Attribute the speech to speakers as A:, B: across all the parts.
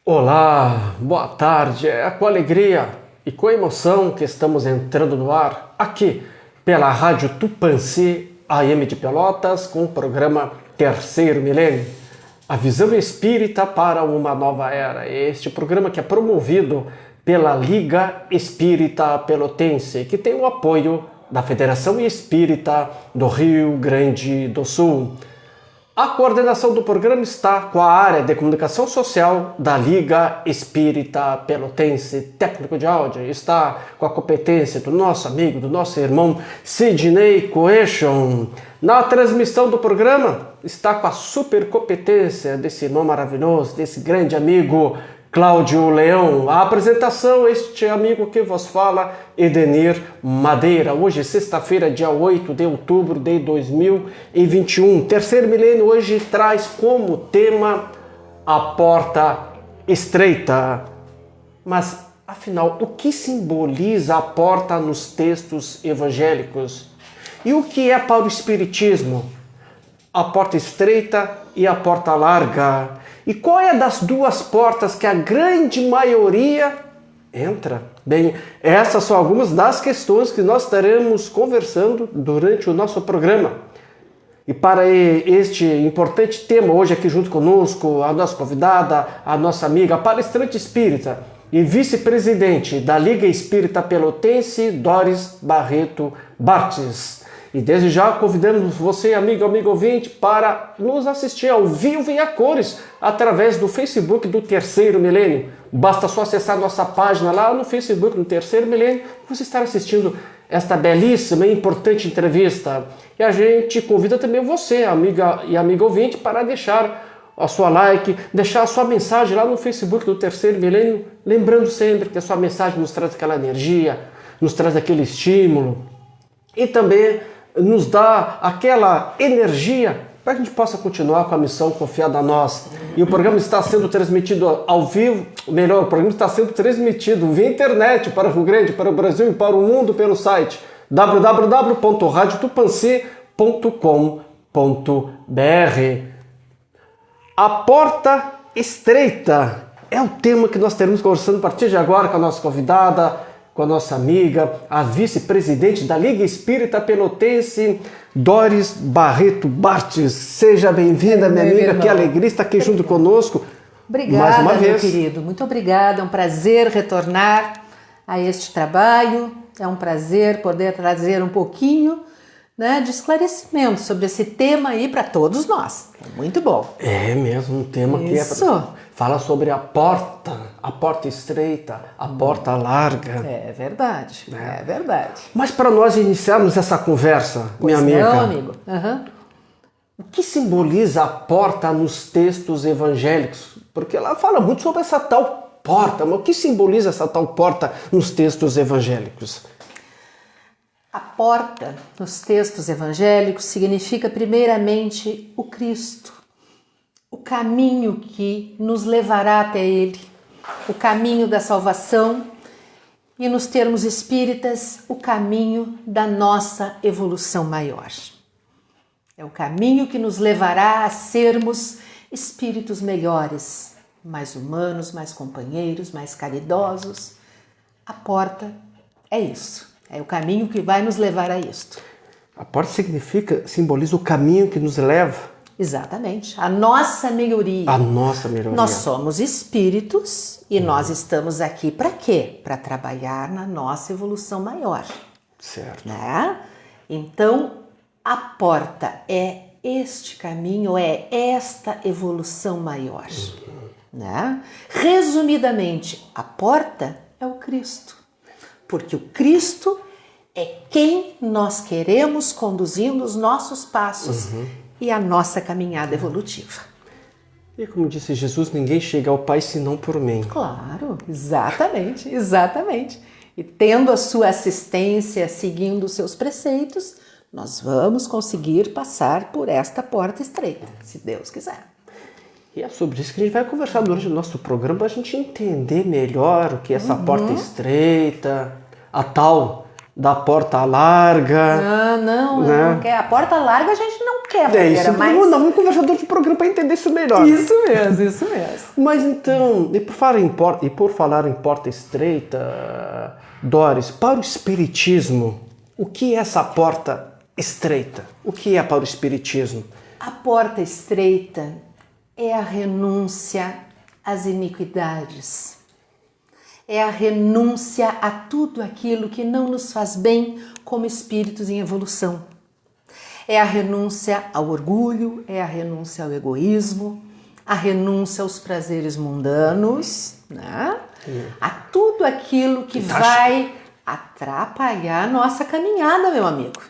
A: Olá, boa tarde. É com alegria e com emoção que estamos entrando no ar aqui pela Rádio Tupãssi AM de Pelotas com o programa Terceiro Milênio, a visão espírita para uma nova era. Este programa que é promovido pela Liga Espírita Pelotense, que tem o apoio da Federação Espírita do Rio Grande do Sul. A coordenação do programa está com a área de comunicação social da Liga Espírita Pelotense. Técnico de áudio está com a competência do nosso amigo, do nosso irmão Sidney Coechon. Na transmissão do programa está com a super competência desse irmão maravilhoso, desse grande amigo Cláudio Leão. A apresentação, este amigo que vos fala, Edenir Madeira. Hoje, sexta-feira, dia 8 de outubro de 2021. Terceiro milênio hoje traz como tema a porta estreita. Mas, afinal, o que simboliza a porta nos textos evangélicos? E o que é para o Espiritismo a porta estreita e a porta larga? E qual é das duas portas que a grande maioria entra? Bem, essas são algumas das questões que nós estaremos conversando durante o nosso programa. E para este importante tema, hoje aqui junto conosco, a nossa convidada, a nossa amiga, a palestrante espírita e vice-presidente da Liga Espírita Pelotense, Doris Barreto Bartes. E desde já convidamos você, amigo ouvinte, para nos assistir ao vivo e a cores através do Facebook do Terceiro Milênio. Basta só acessar nossa página lá no Facebook, no Terceiro Milênio, e você estar assistindo esta belíssima e importante entrevista. E a gente convida também você, amiga e amigo ouvinte, para deixar a sua like, deixar a sua mensagem lá no Facebook do Terceiro Milênio, lembrando sempre que a sua mensagem nos traz aquela energia, nos traz aquele estímulo e também nos dá aquela energia para que a gente possa continuar com a missão confiada a nós. E o programa está sendo transmitido ao vivo, melhor, o programa está sendo transmitido via internet para o Rio Grande, para o Brasil e para o mundo pelo site www.radiotupanci.com.br. A porta estreita é o tema que nós teremos conversando a partir de agora com a nossa convidada, com a nossa amiga, a vice-presidente da Liga Espírita Pelotense, Doris Barreto Bartes. Seja bem-vinda, minha amiga, que alegria estar aqui junto conosco.
B: Obrigada,
A: mais uma
B: meu
A: vez.
B: querido. Muito obrigada, é um prazer retornar a este trabalho, é um prazer poder trazer um pouquinho, de esclarecimento sobre esse tema aí para todos nós. É muito bom.
A: É mesmo, um tema que fala sobre a porta estreita, a porta larga.
B: É verdade, é verdade.
A: Mas para nós iniciarmos essa conversa, minha amiga,
B: não, amigo.
A: O que simboliza a porta nos textos evangélicos? Porque ela fala muito sobre essa tal porta, mas o que simboliza essa tal porta nos textos evangélicos?
B: A porta nos textos evangélicos significa primeiramente o Cristo, o caminho que nos levará até Ele, o caminho da salvação e, nos termos espíritas, o caminho da nossa evolução maior. É o caminho que nos levará a sermos espíritos melhores, mais humanos, mais companheiros, mais caridosos. A porta é isso. É o caminho que vai nos levar a isto.
A: A porta simboliza o caminho que nos leva.
B: Exatamente. A nossa melhoria.
A: A nossa melhoria.
B: Nós somos espíritos e nós estamos aqui para quê? Para trabalhar na nossa evolução maior.
A: Certo.
B: Então, a porta é este caminho, é esta evolução maior. Resumidamente, a porta é o Cristo. Porque o Cristo é quem nós queremos conduzindo os nossos passos e a nossa caminhada evolutiva.
A: E como disse Jesus, ninguém chega ao Pai senão por mim.
B: Claro, exatamente, exatamente. E tendo a sua assistência, seguindo os seus preceitos, nós vamos conseguir passar por esta porta estreita, se Deus quiser.
A: E é sobre isso que a gente vai conversar durante o nosso programa para a gente entender melhor o que é essa porta estreita, a tal da porta larga.
B: Não,
A: né?
B: não quer. A porta larga a gente não quer,
A: É isso,
B: mas...
A: vamos conversar durante o programa para entender isso melhor.
B: Isso mesmo.
A: Mas então, e por falar em porta estreita, Doris, para o Espiritismo, o que é essa porta estreita? O que é para o Espiritismo?
B: A porta estreita é a renúncia às iniquidades. É a renúncia a tudo aquilo que não nos faz bem como espíritos em evolução. É a renúncia ao orgulho, é a renúncia ao egoísmo, a renúncia aos prazeres mundanos, né? A tudo aquilo que vai atrapalhar a nossa caminhada, meu amigo.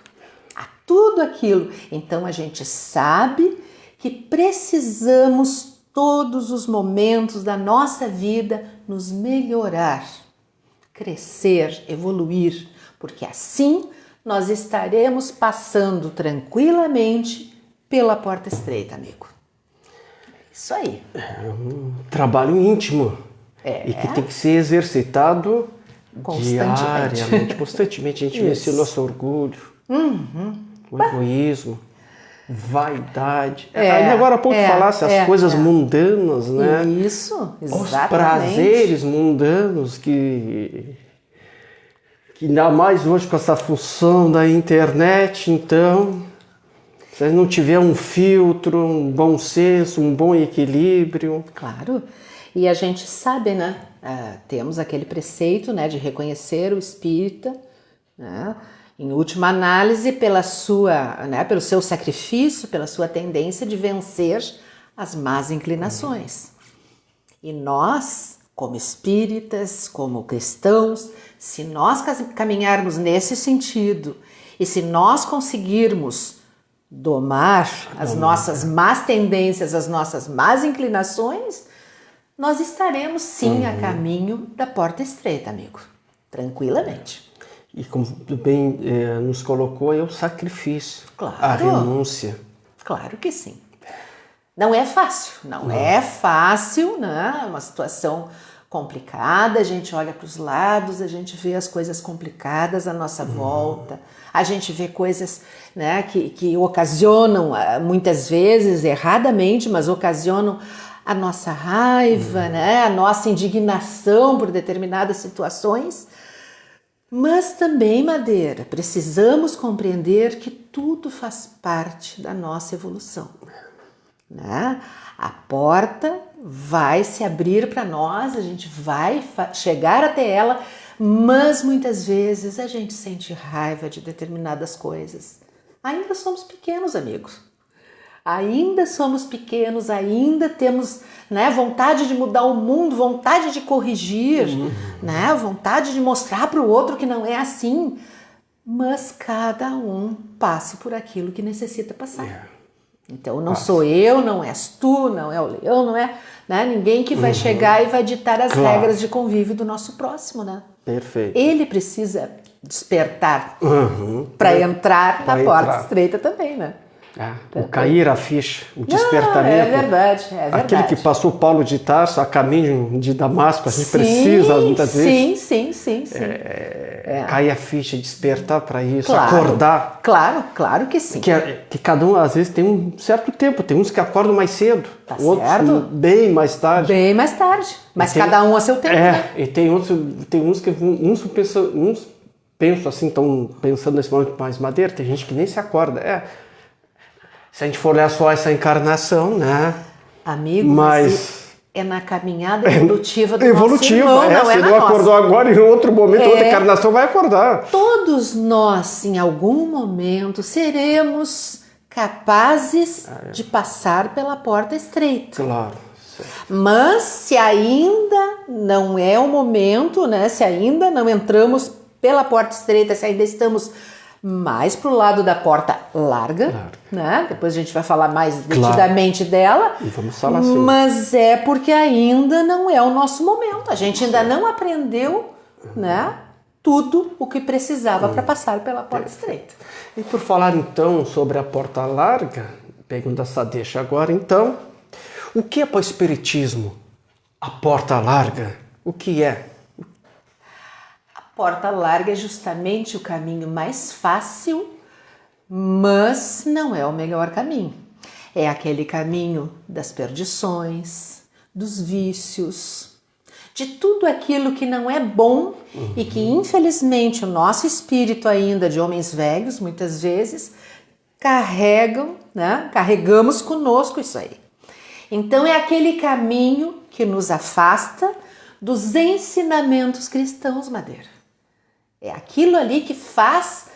B: A tudo aquilo. Então a gente sabe que precisamos todos os momentos da nossa vida nos melhorar, crescer, evoluir, porque assim nós estaremos passando tranquilamente pela porta estreita, amigo. Isso aí.
A: É um trabalho íntimo e que tem que ser exercitado diariamente, constantemente. A gente vencer o nosso orgulho, o egoísmo, vaidade. Ainda agora há pouco falasse as coisas mundanas, né?
B: Isso, exatamente.
A: Os prazeres mundanos que ainda mais hoje com essa função da internet, então, se não tiver um filtro, um bom senso, um bom equilíbrio.
B: Claro, e a gente sabe, né? Temos aquele preceito, né, de reconhecer o espírita, né? Em última análise, pelo seu sacrifício, pela sua tendência de vencer as más inclinações. E nós, como espíritas, como cristãos, se nós caminharmos nesse sentido e se nós conseguirmos domar as nossas más tendências, as nossas más inclinações, nós estaremos sim a caminho da porta estreita, amigo. Tranquilamente.
A: E como bem nos colocou, é o sacrifício,
B: claro,
A: a renúncia.
B: Claro que sim. Não é fácil, não é fácil, né? É uma situação complicada, a gente olha para os lados, a gente vê as coisas complicadas à nossa volta, a gente vê coisas, né, que ocasionam, muitas vezes, erradamente, mas ocasionam a nossa raiva, né, a nossa indignação por determinadas situações. Mas também, Madeira, precisamos compreender que tudo faz parte da nossa evolução, né? A porta vai se abrir para nós, a gente vai chegar até ela, mas muitas vezes a gente sente raiva de determinadas coisas. Ainda somos pequenos, amigos. Ainda somos pequenos, ainda temos, né, vontade de mudar o mundo, vontade de corrigir, né, vontade de mostrar para o outro que não é assim. Mas cada um passe por aquilo que necessita passar. Então não sou eu, não és tu, não é o Leão, não é, né, ninguém que vai chegar e vai ditar as regras de convívio do nosso próximo, né?
A: Perfeito.
B: Ele precisa despertar para entrar na porta estreita também, né?
A: O cair a ficha, o despertamento.
B: É verdade.
A: Aquele que passou Paulo de Tarso a caminho de Damasco, a gente precisa muitas vezes.
B: Sim.
A: Cair a ficha, despertar para isso,
B: claro,
A: acordar.
B: Claro que sim.
A: Que cada um às vezes tem um certo tempo, tem uns que acordam mais cedo, outros
B: certo.
A: bem mais tarde.
B: Mas cada um a seu tempo.
A: E tem uns que uns pensam assim, estão pensando nesse momento mais Madeira, tem gente que nem se acorda. Se a gente for olhar só essa encarnação, né?
B: Amigo, mas é na caminhada evolutiva do nosso irmão, não
A: se
B: é na
A: não
B: nossa.
A: Acordou agora, em outro momento, outra encarnação vai acordar.
B: Todos nós, em algum momento, seremos capazes de passar pela porta estreita.
A: Claro.
B: Mas se ainda não é o momento, né? Se ainda não entramos pela porta estreita, se ainda estamos mais para o lado da porta larga, né? Depois a gente vai falar mais detidamente dela.
A: E vamos falar assim.
B: Mas é porque ainda não é o nosso momento. A gente ainda não aprendeu, né, tudo o que precisava para passar pela porta estreita.
A: E por falar então sobre a porta larga, pegando essa deixa agora então, o que é para o Espiritismo a porta larga? O que é?
B: A porta larga é justamente o caminho mais fácil, mas não é o melhor caminho. É aquele caminho das perdições, dos vícios, de tudo aquilo que não é bom e que, infelizmente, o nosso espírito ainda de homens velhos, muitas vezes, carregamos conosco isso aí. Então, é aquele caminho que nos afasta dos ensinamentos cristãos, Madeira. É aquilo ali que faz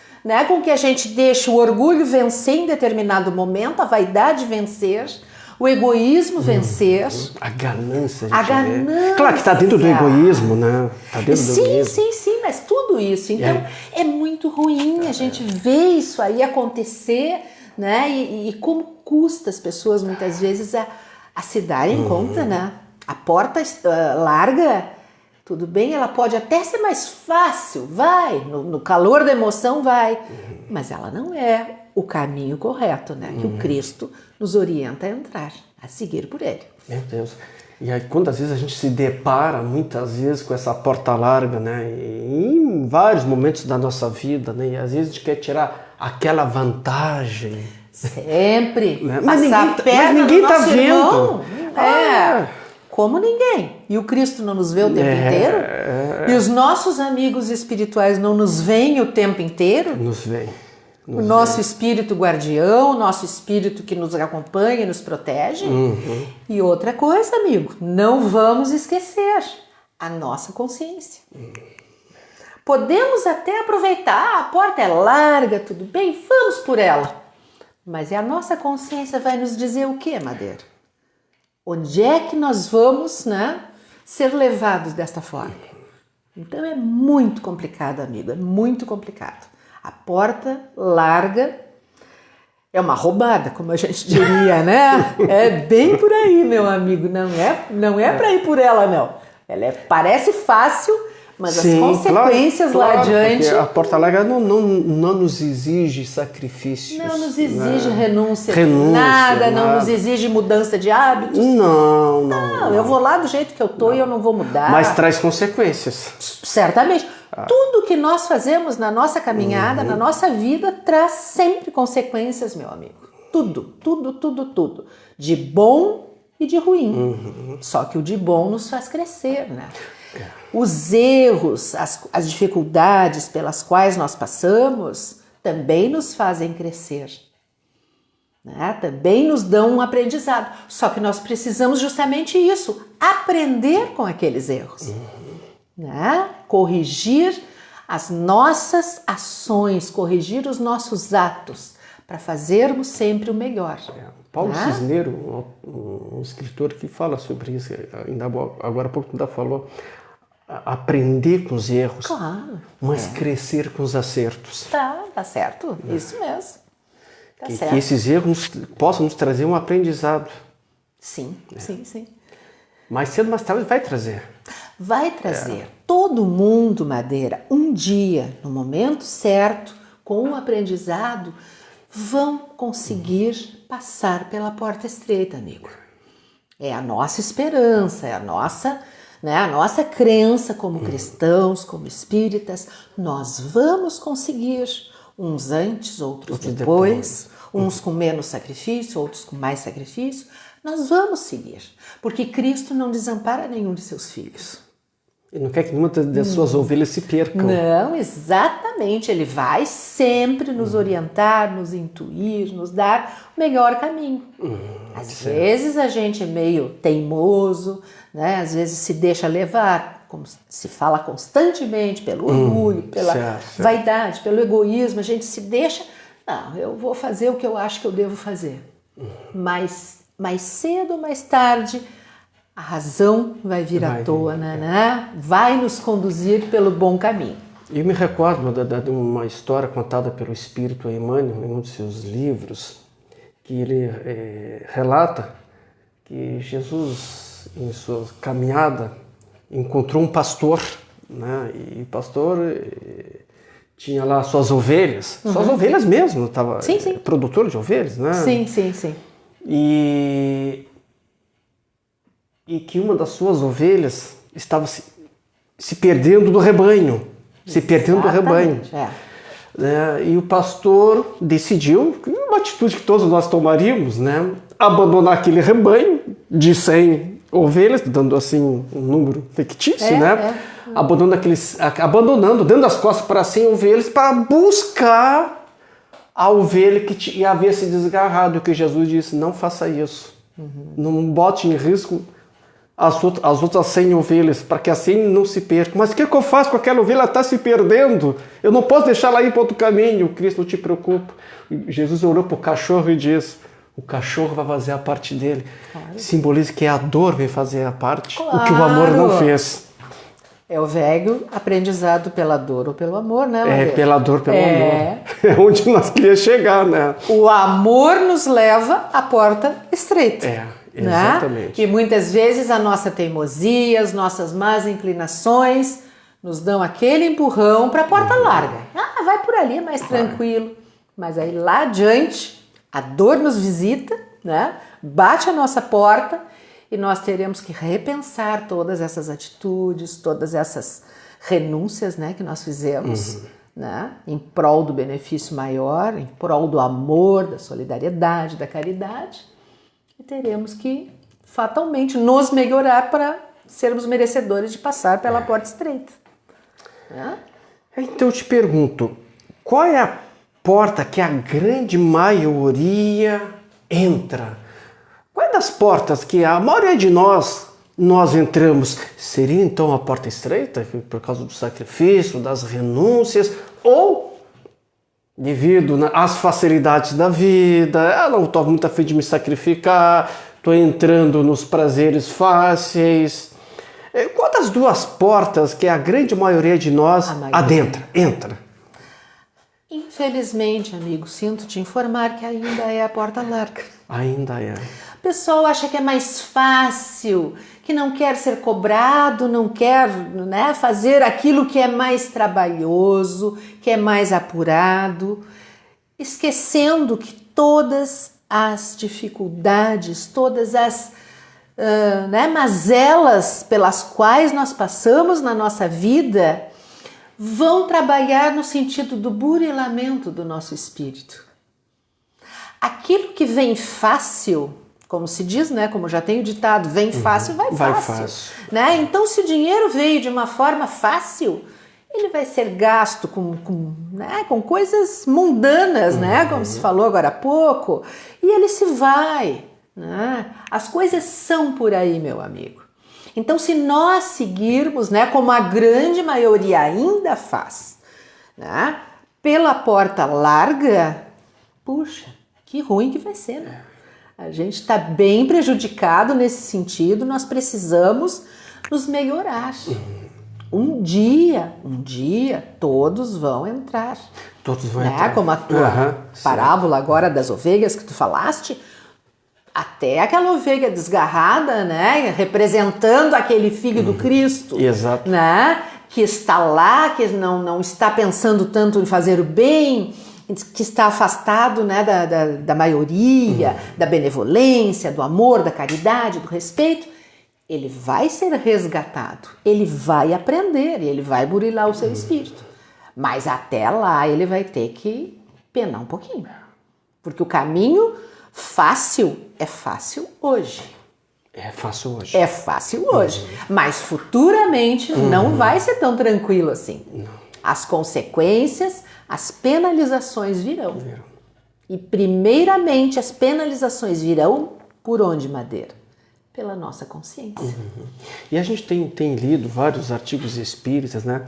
B: com que a gente deixe o orgulho vencer em determinado momento, a vaidade vencer, o egoísmo vencer.
A: A ganância.
B: A ganância.
A: Claro que está dentro do egoísmo, né? Tá dentro do egoísmo.
B: Sim, mas tudo isso. Então, é muito ruim a gente ver isso aí acontecer, né? E como custa as pessoas, muitas vezes, a se darem conta, né? A porta larga... Tudo bem, ela pode até ser mais fácil, vai, no calor da emoção vai, mas ela não é o caminho correto, né? Que o Cristo nos orienta a entrar, a seguir por ele.
A: Meu Deus. E aí, quantas vezes a gente se depara, muitas vezes, com essa porta larga, né? E em vários momentos da nossa vida, né? E às vezes a gente quer tirar aquela vantagem.
B: Sempre.
A: Né? Mas ninguém tá vendo.
B: Como ninguém. E o Cristo não nos vê o tempo inteiro? E os nossos amigos espirituais não nos veem o tempo inteiro?
A: Nos veem.
B: O nosso espírito guardião, o nosso espírito que nos acompanha e nos protege. E outra coisa, amigo, não vamos esquecer a nossa consciência. Podemos até aproveitar, a porta é larga, tudo bem, vamos por ela. Mas a nossa consciência vai nos dizer o quê, Madeira? Onde é que nós vamos, ser levados desta forma? Então é muito complicado, amigo, é muito complicado. A porta larga é uma roubada, como a gente diria, né? É bem por aí, meu amigo, não é para ir por ela, não. Ela parece fácil, mas as consequências lá adiante...
A: A porta larga não nos exige sacrifícios.
B: Não nos exige renúncia de nada, não nos exige mudança de hábitos. Não, eu vou lá do jeito que eu tô e eu não vou mudar.
A: Mas traz consequências.
B: Certamente. Tudo que nós fazemos na nossa caminhada, na nossa vida, traz sempre consequências, meu amigo. Tudo. De bom e de ruim. Só que o de bom nos faz crescer, né? Os erros, as dificuldades pelas quais nós passamos também nos fazem crescer, né? Também nos dão um aprendizado. Só que nós precisamos justamente isso, aprender com aqueles erros, né? Corrigir as nossas ações, corrigir os nossos atos para fazermos sempre o melhor.
A: Paulo Cisneiro, um escritor que fala sobre isso, ainda agora há pouco ainda falou, aprender com os erros, mas crescer com os acertos.
B: Tá certo, isso mesmo.
A: Que esses erros possam nos trazer um aprendizado.
B: Sim.
A: Mais cedo, mais tarde vai trazer.
B: Vai trazer. Todo mundo, Madeira, um dia, no momento certo, com o aprendizado, vão conseguir passar pela porta estreita, amigo. É a nossa esperança, é a nossa crença como cristãos, como espíritas. Nós vamos conseguir, uns antes, outros depois, uns com menos sacrifício, outros com mais sacrifício. Nós vamos seguir, porque Cristo não desampara nenhum de seus filhos.
A: Ele não quer que nenhuma das suas ovelhas se percam.
B: Não, exatamente. Ele vai sempre nos orientar, nos intuir, nos dar o melhor caminho. Às vezes a gente é meio teimoso, né? Às vezes se deixa levar, como se fala constantemente, pelo orgulho, pela vaidade, pelo egoísmo. A gente se deixa... Não, eu vou fazer o que eu acho que eu devo fazer. Mas mais cedo ou mais tarde... A razão vai vir à tona, né? Vai nos conduzir pelo bom caminho.
A: Eu me recordo de uma história contada pelo Espírito Emmanuel em um de seus livros, que ele relata que Jesus, em sua caminhada, encontrou um pastor, né? E o pastor tinha lá suas ovelhas, suas ovelhas mesmo, estava produtor de ovelhas, né?
B: Sim.
A: E que uma das suas ovelhas estava se perdendo do rebanho. se perdendo do rebanho. E o pastor decidiu, uma atitude que todos nós tomaríamos, né? Abandonar aquele rebanho de 100 ovelhas, dando assim um número fictício, né? Abandonando, dando as costas para 100 ovelhas para buscar a ovelha que havia se desgarrado, que Jesus disse, não faça isso. Não bote em risco as outras 100 ovelhas, para que assim não se perca. Mas o que eu faço com aquela ovelha? Ela está se perdendo. Eu não posso deixar ela ir para outro caminho. Cristo, não te preocupa. Jesus olhou para o cachorro e disse, o cachorro vai fazer a parte dele. Claro. Simboliza que a dor vai fazer a parte, o que o amor não fez.
B: É o velho aprendizado pela dor ou pelo amor, né, Madeira?
A: Pela dor, pelo amor. É onde nós queríamos chegar, né?
B: O amor nos leva à porta estreita.
A: Exatamente.
B: Né? E muitas vezes a nossa teimosia, as nossas más inclinações nos dão aquele empurrão para a porta larga. Vai por ali, é mais tranquilo. Mas aí lá adiante, a dor nos visita, né? Bate a nossa porta e nós teremos que repensar todas essas atitudes, todas essas renúncias, né, que nós fizemos, né, em prol do benefício maior, em prol do amor, da solidariedade, da caridade. E teremos que fatalmente nos melhorar para sermos merecedores de passar pela porta estreita. Né?
A: Então eu te pergunto, qual é a porta que a grande maioria entra? Qual é das portas que a maioria de nós entramos? Seria então a porta estreita, por causa do sacrifício, das renúncias, ou devido às facilidades da vida, não estou muito a fim de me sacrificar, estou entrando nos prazeres fáceis. Qual das duas portas que a grande maioria de nós entra?
B: Infelizmente, amigo, sinto te informar que ainda é a porta larga.
A: Ainda é.
B: O pessoal acha que é mais fácil, que não quer ser cobrado, não quer, né, fazer aquilo que é mais trabalhoso, que é mais apurado, esquecendo que todas as dificuldades, todas as mazelas pelas quais nós passamos na nossa vida vão trabalhar no sentido do burilamento do nosso espírito. Aquilo que vem fácil, como se diz, né? Como já tem o ditado, vem fácil, vai fácil. Né? Então, se o dinheiro veio de uma forma fácil, ele vai ser gasto com coisas mundanas, né? Como se falou agora há pouco, e ele se vai. Né? As coisas são por aí, meu amigo. Então, se nós seguirmos, né, como a grande maioria ainda faz, né, pela porta larga, puxa, que ruim que vai ser, né? A gente está bem prejudicado nesse sentido, nós precisamos nos melhorar. Um dia, todos vão entrar.
A: Todos vão entrar.
B: Como a tua parábola agora das ovelhas que tu falaste, até aquela ovelha desgarrada, né, representando aquele filho do Cristo,
A: exato,
B: né, que está lá, que não está pensando tanto em fazer o bem, que está afastado, né, da maioria, da benevolência, do amor, da caridade, do respeito. Ele vai ser resgatado, ele vai aprender, ele vai burilar o seu espírito. Mas até lá ele vai ter que penar um pouquinho, porque o caminho fácil é fácil hoje.
A: É fácil hoje.
B: Mas futuramente não vai ser tão tranquilo assim. As consequências, as penalizações virão. E primeiramente as penalizações virão por onde, Madeira? Pela nossa consciência.
A: E a gente tem lido vários artigos espíritas, né?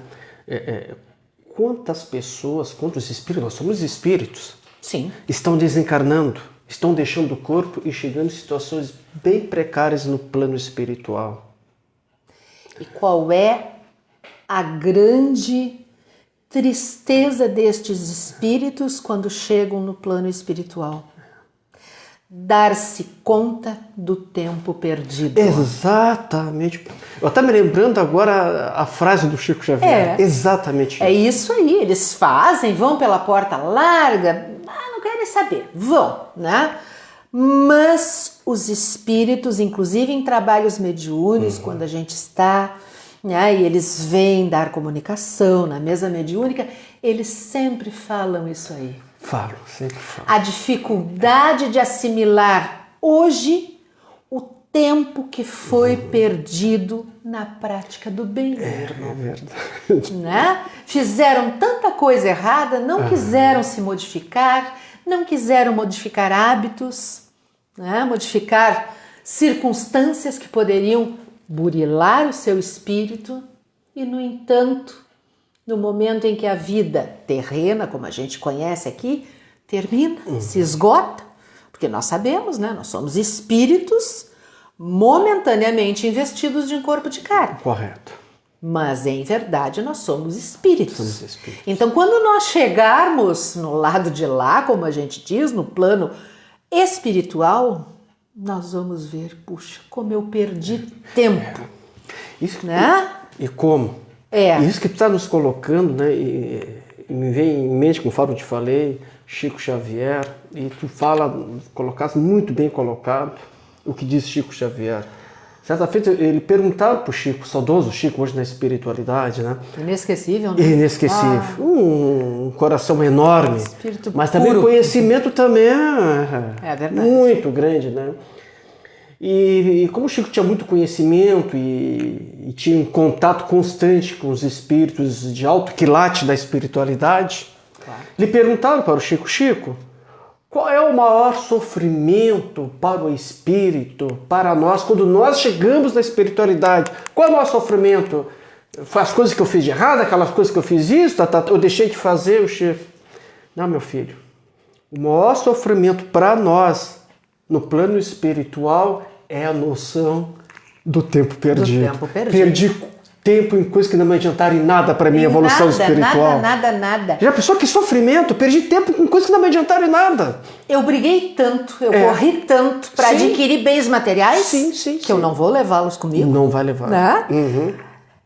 A: Quantas pessoas, quantos espíritos, nós somos espíritos,
B: sim,
A: estão desencarnando, estão deixando o corpo e chegando em situações bem precárias no plano espiritual.
B: E qual é a grande tristeza destes espíritos quando chegam no plano espiritual? Dar-se conta do tempo perdido.
A: Exatamente. Eu estou me lembrando agora a frase do Chico Xavier. Exatamente isso.
B: É isso aí. Eles vão pela porta larga, não querem saber. Vão, né? Mas os espíritos, inclusive em trabalhos mediúnicos, quando a gente está né? E eles vêm dar comunicação na mesa mediúnica, eles sempre falam isso aí.
A: Falo, sempre falo.
B: A dificuldade de assimilar hoje o tempo que foi perdido na prática do bem, meu irmão.
A: É verdade.
B: Né? Fizeram tanta coisa errada, não quiseram se modificar, não quiseram modificar hábitos, né? Modificar circunstâncias que poderiam burilar o seu espírito e, no entanto, no momento em que a vida terrena, como a gente conhece aqui, termina, se esgota, porque nós sabemos, né? Nós somos espíritos momentaneamente investidos de um corpo de carne.
A: Correto.
B: Mas, em verdade, nós somos espíritos.
A: Somos espíritos.
B: Então, quando nós chegarmos no lado de lá, como a gente diz, no plano espiritual, nós vamos ver, puxa, como eu perdi tempo.
A: Isso,
B: né?
A: E como? Isso que tu está nos colocando, né? E me vem em mente, conforme eu te falei, Chico Xavier, e tu colocaste muito bem colocado o que diz Chico Xavier. Certa feita, ele perguntava para o Chico, saudoso Chico, hoje na espiritualidade, né?
B: Inesquecível, né?
A: Inesquecível. Um coração enorme.
B: Espírito
A: mas também
B: puro.
A: o conhecimento também
B: É verdade.
A: muito grande, né? E como o Chico tinha muito conhecimento e tinha um contato constante com os espíritos de alto quilate da espiritualidade, ele perguntava para o Chico, Chico, qual é o maior sofrimento para o espírito, para nós, quando nós chegamos na espiritualidade? Qual é o maior sofrimento? Foi as coisas que eu fiz de errado, aquelas coisas que eu fiz isso, eu deixei de fazer, o Chico. Não, meu filho, o maior sofrimento para nós, no plano espiritual, é a noção do tempo perdido.
B: Do tempo perdido.
A: Perdi tempo em coisas que não me adiantaram em nada para a minha evolução espiritual.
B: Nada.
A: Já pensou que sofrimento? Perdi tempo com coisas que não me adiantaram em nada.
B: Eu briguei tanto, eu corri tanto para adquirir bens materiais que eu não vou levá-los comigo.
A: Não vai levar.
B: Né?
A: Uhum.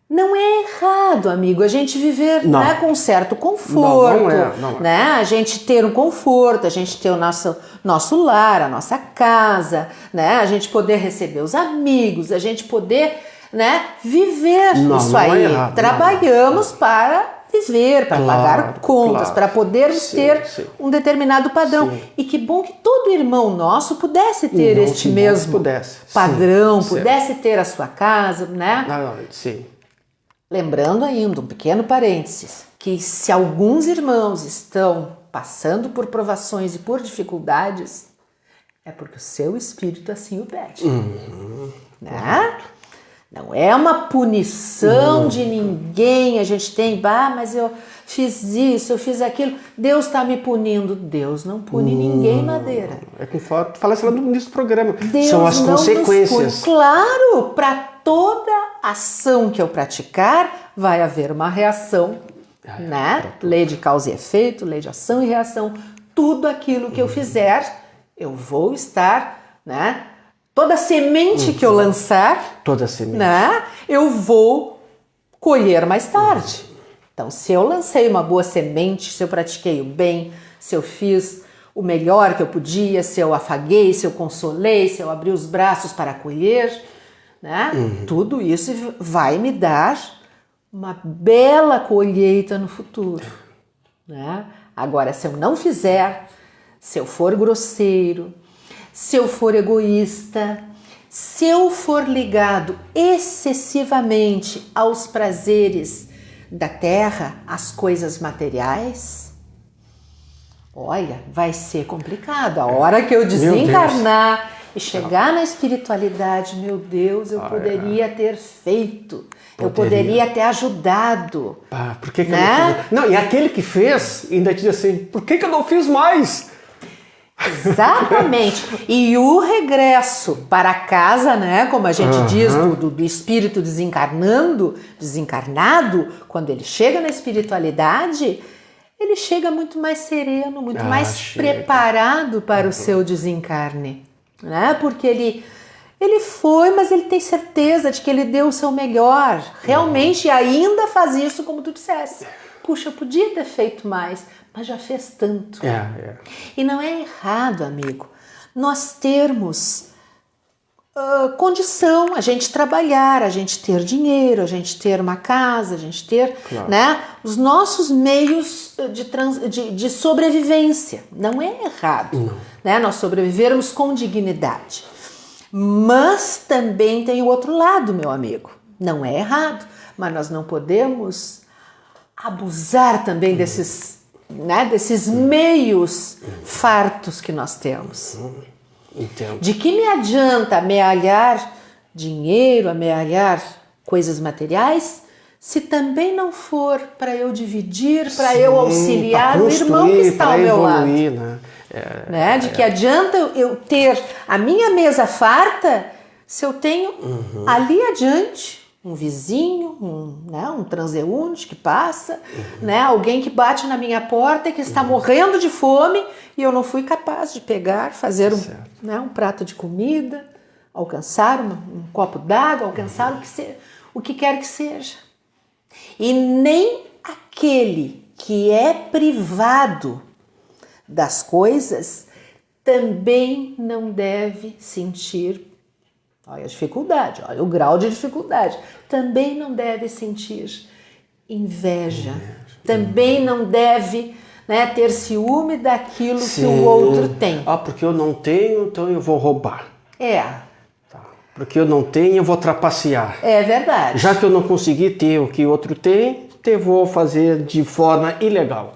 B: Não é errado, amigo, a gente viver, né, com um certo conforto,
A: não é.
B: Né? A gente ter um conforto, a gente ter o nosso lar, a nossa casa, né? A gente poder receber os amigos, a gente poder, né, viver isso aí.
A: É errado,
B: trabalhamos para viver, para pagar contas, para podermos ter um determinado padrão. E que bom que todo irmão nosso pudesse ter este mesmo padrão, pudesse ter a sua casa, né?
A: Sim.
B: Lembrando ainda, um pequeno parênteses, que se alguns irmãos estão passando por provações e por dificuldades, é porque o seu espírito assim o pede. Né? Não é uma punição de ninguém, a gente tem, mas eu fiz isso, eu fiz aquilo, Deus está me punindo. Deus não pune ninguém, Madeira.
A: É conforme tu falaste lá no início do programa.
B: Deus
A: são as
B: não
A: consequências.
B: Nos pune. Claro, para toda ação que eu praticar, vai haver uma reação, né? Lei de causa e efeito, lei de ação e reação. Tudo aquilo que eu fizer, eu vou estar, né? Toda semente que eu lançar, né? Eu vou colher mais tarde. Então, se eu lancei uma boa semente, se eu pratiquei o bem, se eu fiz o melhor que eu podia, se eu afaguei, se eu consolei, se eu abri os braços para acolher, né? Tudo isso vai me dar uma bela colheita no futuro, né? Agora, se eu não fizer, se eu for grosseiro, se eu for egoísta, se eu for ligado excessivamente aos prazeres da terra, às coisas materiais, olha, vai ser complicado. A hora que eu desencarnar e chegar na espiritualidade, meu Deus, eu poderia ter feito, eu poderia ter ajudado.
A: Por que eu não fiz? Não, e aquele que fez ainda diz assim, por que eu não fiz mais?
B: Exatamente. E o regresso para casa, né, como a gente diz, do espírito desencarnado, quando ele chega na espiritualidade, ele chega muito mais sereno, muito mais preparado para o seu desencarne, né? Porque ele foi, mas ele tem certeza de que ele deu o seu melhor. Realmente ainda faz isso como tu disseste. Puxa, eu podia ter feito mais, mas já fez tanto. E não é errado, amigo, nós termos condição, a gente trabalhar, a gente ter dinheiro, a gente ter uma casa, a gente ter, né, os nossos meios de sobrevivência. Não é errado, né, nós sobrevivermos com dignidade. Mas também tem o outro lado, meu amigo. Não é errado, mas nós não podemos abusar também desses meios fartos que nós temos.
A: Entendo.
B: De que me adianta amealhar dinheiro, amealhar coisas materiais, se também não for para eu dividir, para eu auxiliar o irmão que está ao meu lado. Né? De que adianta eu ter a minha mesa farta se eu tenho ali adiante um vizinho, um transeunte que passa, né? Alguém que bate na minha porta e que está morrendo de fome e eu não fui capaz de pegar, fazer um prato de comida, alcançar um copo d'água, alcançar o que quer que seja. E nem aquele que é privado das coisas também não deve sentir, olha a dificuldade, olha o grau de dificuldade, também não deve sentir inveja, também não deve, né, ter ciúme daquilo que o outro tem.
A: Porque eu não tenho, então eu vou roubar. Porque eu não tenho, eu vou trapacear.
B: É verdade.
A: Já que eu não consegui ter o que o outro tem, eu vou fazer de forma ilegal.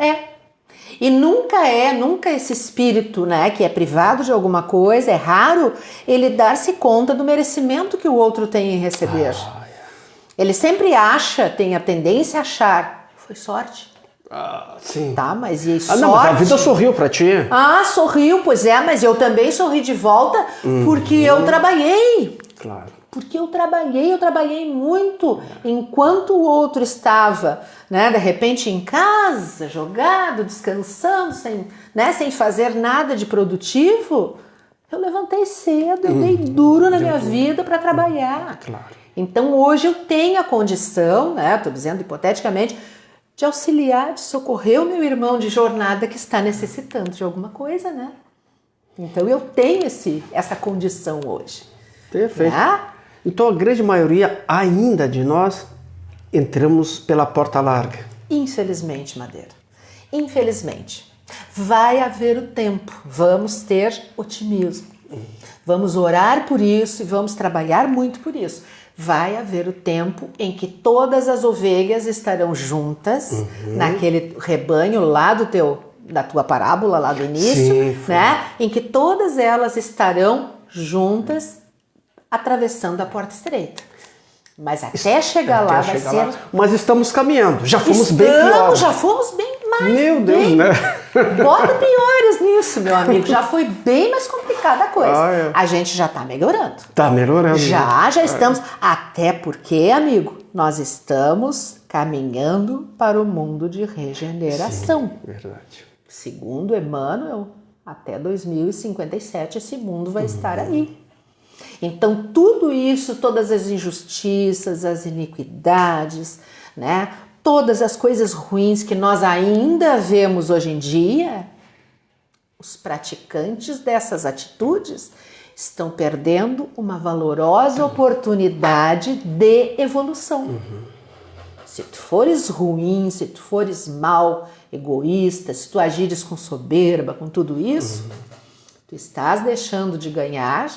B: E nunca esse espírito, né, que é privado de alguma coisa, é raro ele dar-se conta do merecimento que o outro tem em receber. Ele sempre tem a tendência a achar, foi sorte.
A: Sim.
B: Tá, mas e sorte?
A: Não, mas a vida sorriu pra ti.
B: Sorriu, pois é, mas eu também sorri de volta porque eu trabalhei.
A: Claro.
B: Porque eu trabalhei muito enquanto o outro estava, né, de repente em casa, jogado, descansando, sem fazer nada de produtivo. Eu levantei cedo, eu dei duro na minha vida para trabalhar.
A: Claro.
B: Então hoje eu tenho a condição, né, estou dizendo hipoteticamente, de auxiliar, de socorrer o meu irmão de jornada que está necessitando de alguma coisa, né? Então eu tenho essa condição hoje.
A: Perfeito. Então a grande maioria ainda de nós entramos pela porta larga.
B: Infelizmente, Madeira. Infelizmente. Vai haver o tempo. Vamos ter otimismo. Vamos orar por isso e vamos trabalhar muito por isso. Vai haver o tempo em que todas as ovelhas estarão juntas naquele rebanho lá da tua parábola lá do início, né? Em que todas elas estarão juntas atravessando a porta estreita. Mas até chegar lá vai ser...
A: Mas estamos caminhando, já fomos bem piores.
B: Já fomos bem mais.
A: Meu Deus, né?
B: Bota piores nisso, meu amigo. Já foi bem mais complicada a coisa. A gente já tá melhorando.
A: Tá melhorando.
B: Já estamos. Até porque, amigo, nós estamos caminhando para o mundo de regeneração.
A: Sim, verdade.
B: Segundo Emmanuel, até 2057 esse mundo vai estar aí. Então tudo isso, todas as injustiças, as iniquidades, né? Todas as coisas ruins que nós ainda vemos hoje em dia, os praticantes dessas atitudes estão perdendo uma valorosa oportunidade de evolução. Se tu fores ruim, se tu fores mal, egoísta, se tu agires com soberba, com tudo isso, tu estás deixando de ganhar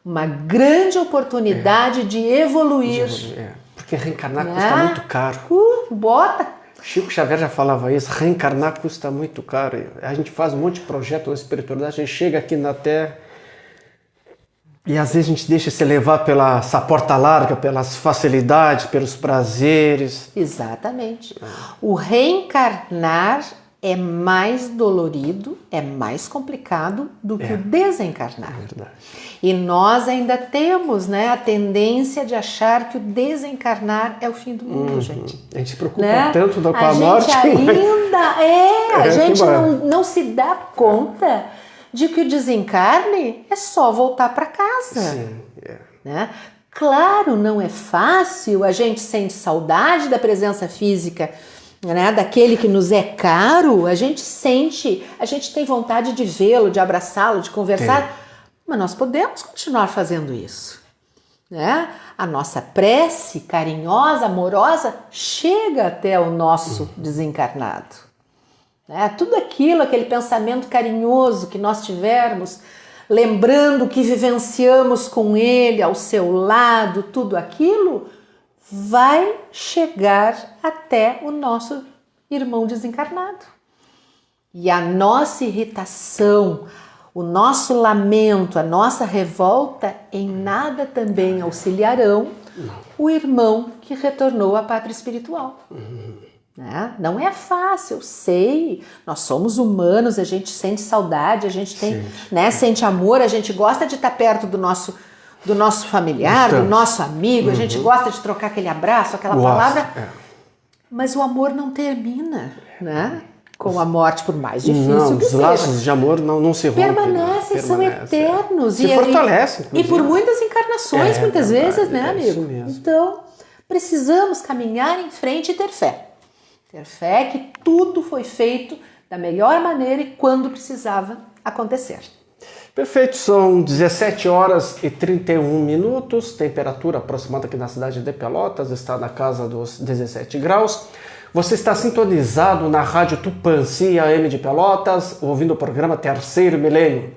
B: uma grande oportunidade de evoluir.
A: Porque reencarnar custa muito caro.
B: Bota!
A: Chico Xavier já falava isso, reencarnar custa muito caro. A gente faz um monte de projeto na espiritualidade, a gente chega aqui na Terra e às vezes a gente deixa se levar pela essa porta larga, pelas facilidades, pelos prazeres.
B: Exatamente. O reencarnar é mais dolorido, é mais complicado do que o desencarnar.
A: É verdade.
B: E nós ainda temos, né, a tendência de achar que o desencarnar é o fim do mundo, gente.
A: A gente se preocupa tanto com a morte.
B: A gente não se dá conta de que o desencarne é só voltar para casa.
A: Sim,
B: né? Claro, não é fácil, a gente sente saudade da presença física, né, daquele que nos é caro, a gente tem vontade de vê-lo, de abraçá-lo, de conversar, mas nós podemos continuar fazendo isso. né? A nossa prece carinhosa, amorosa, chega até o nosso desencarnado. Né? Tudo aquilo, aquele pensamento carinhoso que nós tivermos, lembrando que vivenciamos com ele, ao seu lado, tudo aquilo, vai chegar até o nosso irmão desencarnado. E a nossa irritação, o nosso lamento, a nossa revolta, em nada também auxiliarão o irmão que retornou à pátria espiritual. Né? Não é fácil, eu sei, nós somos humanos, a gente sente saudade, a gente tem, né, sente amor, a gente gosta de estar perto do nosso familiar, do nosso amigo, a gente gosta de trocar aquele abraço, aquela palavra, mas o amor não termina, né? Com a morte, por mais difícil que seja. Os
A: laços de amor não se rompem.
B: Permanecem, são eternos.
A: Se fortalecem.
B: E por muitas encarnações, muitas vezes, né, amigo?
A: Isso mesmo.
B: Então, precisamos caminhar em frente e ter fé. Ter fé que tudo foi feito da melhor maneira e quando precisava acontecer.
A: Perfeito, são 17 horas e 31 minutos, temperatura aproximada aqui na cidade de Pelotas, está na casa dos 17 graus. Você está sintonizado na Rádio Tupãssi AM de Pelotas, ouvindo o programa Terceiro Milênio,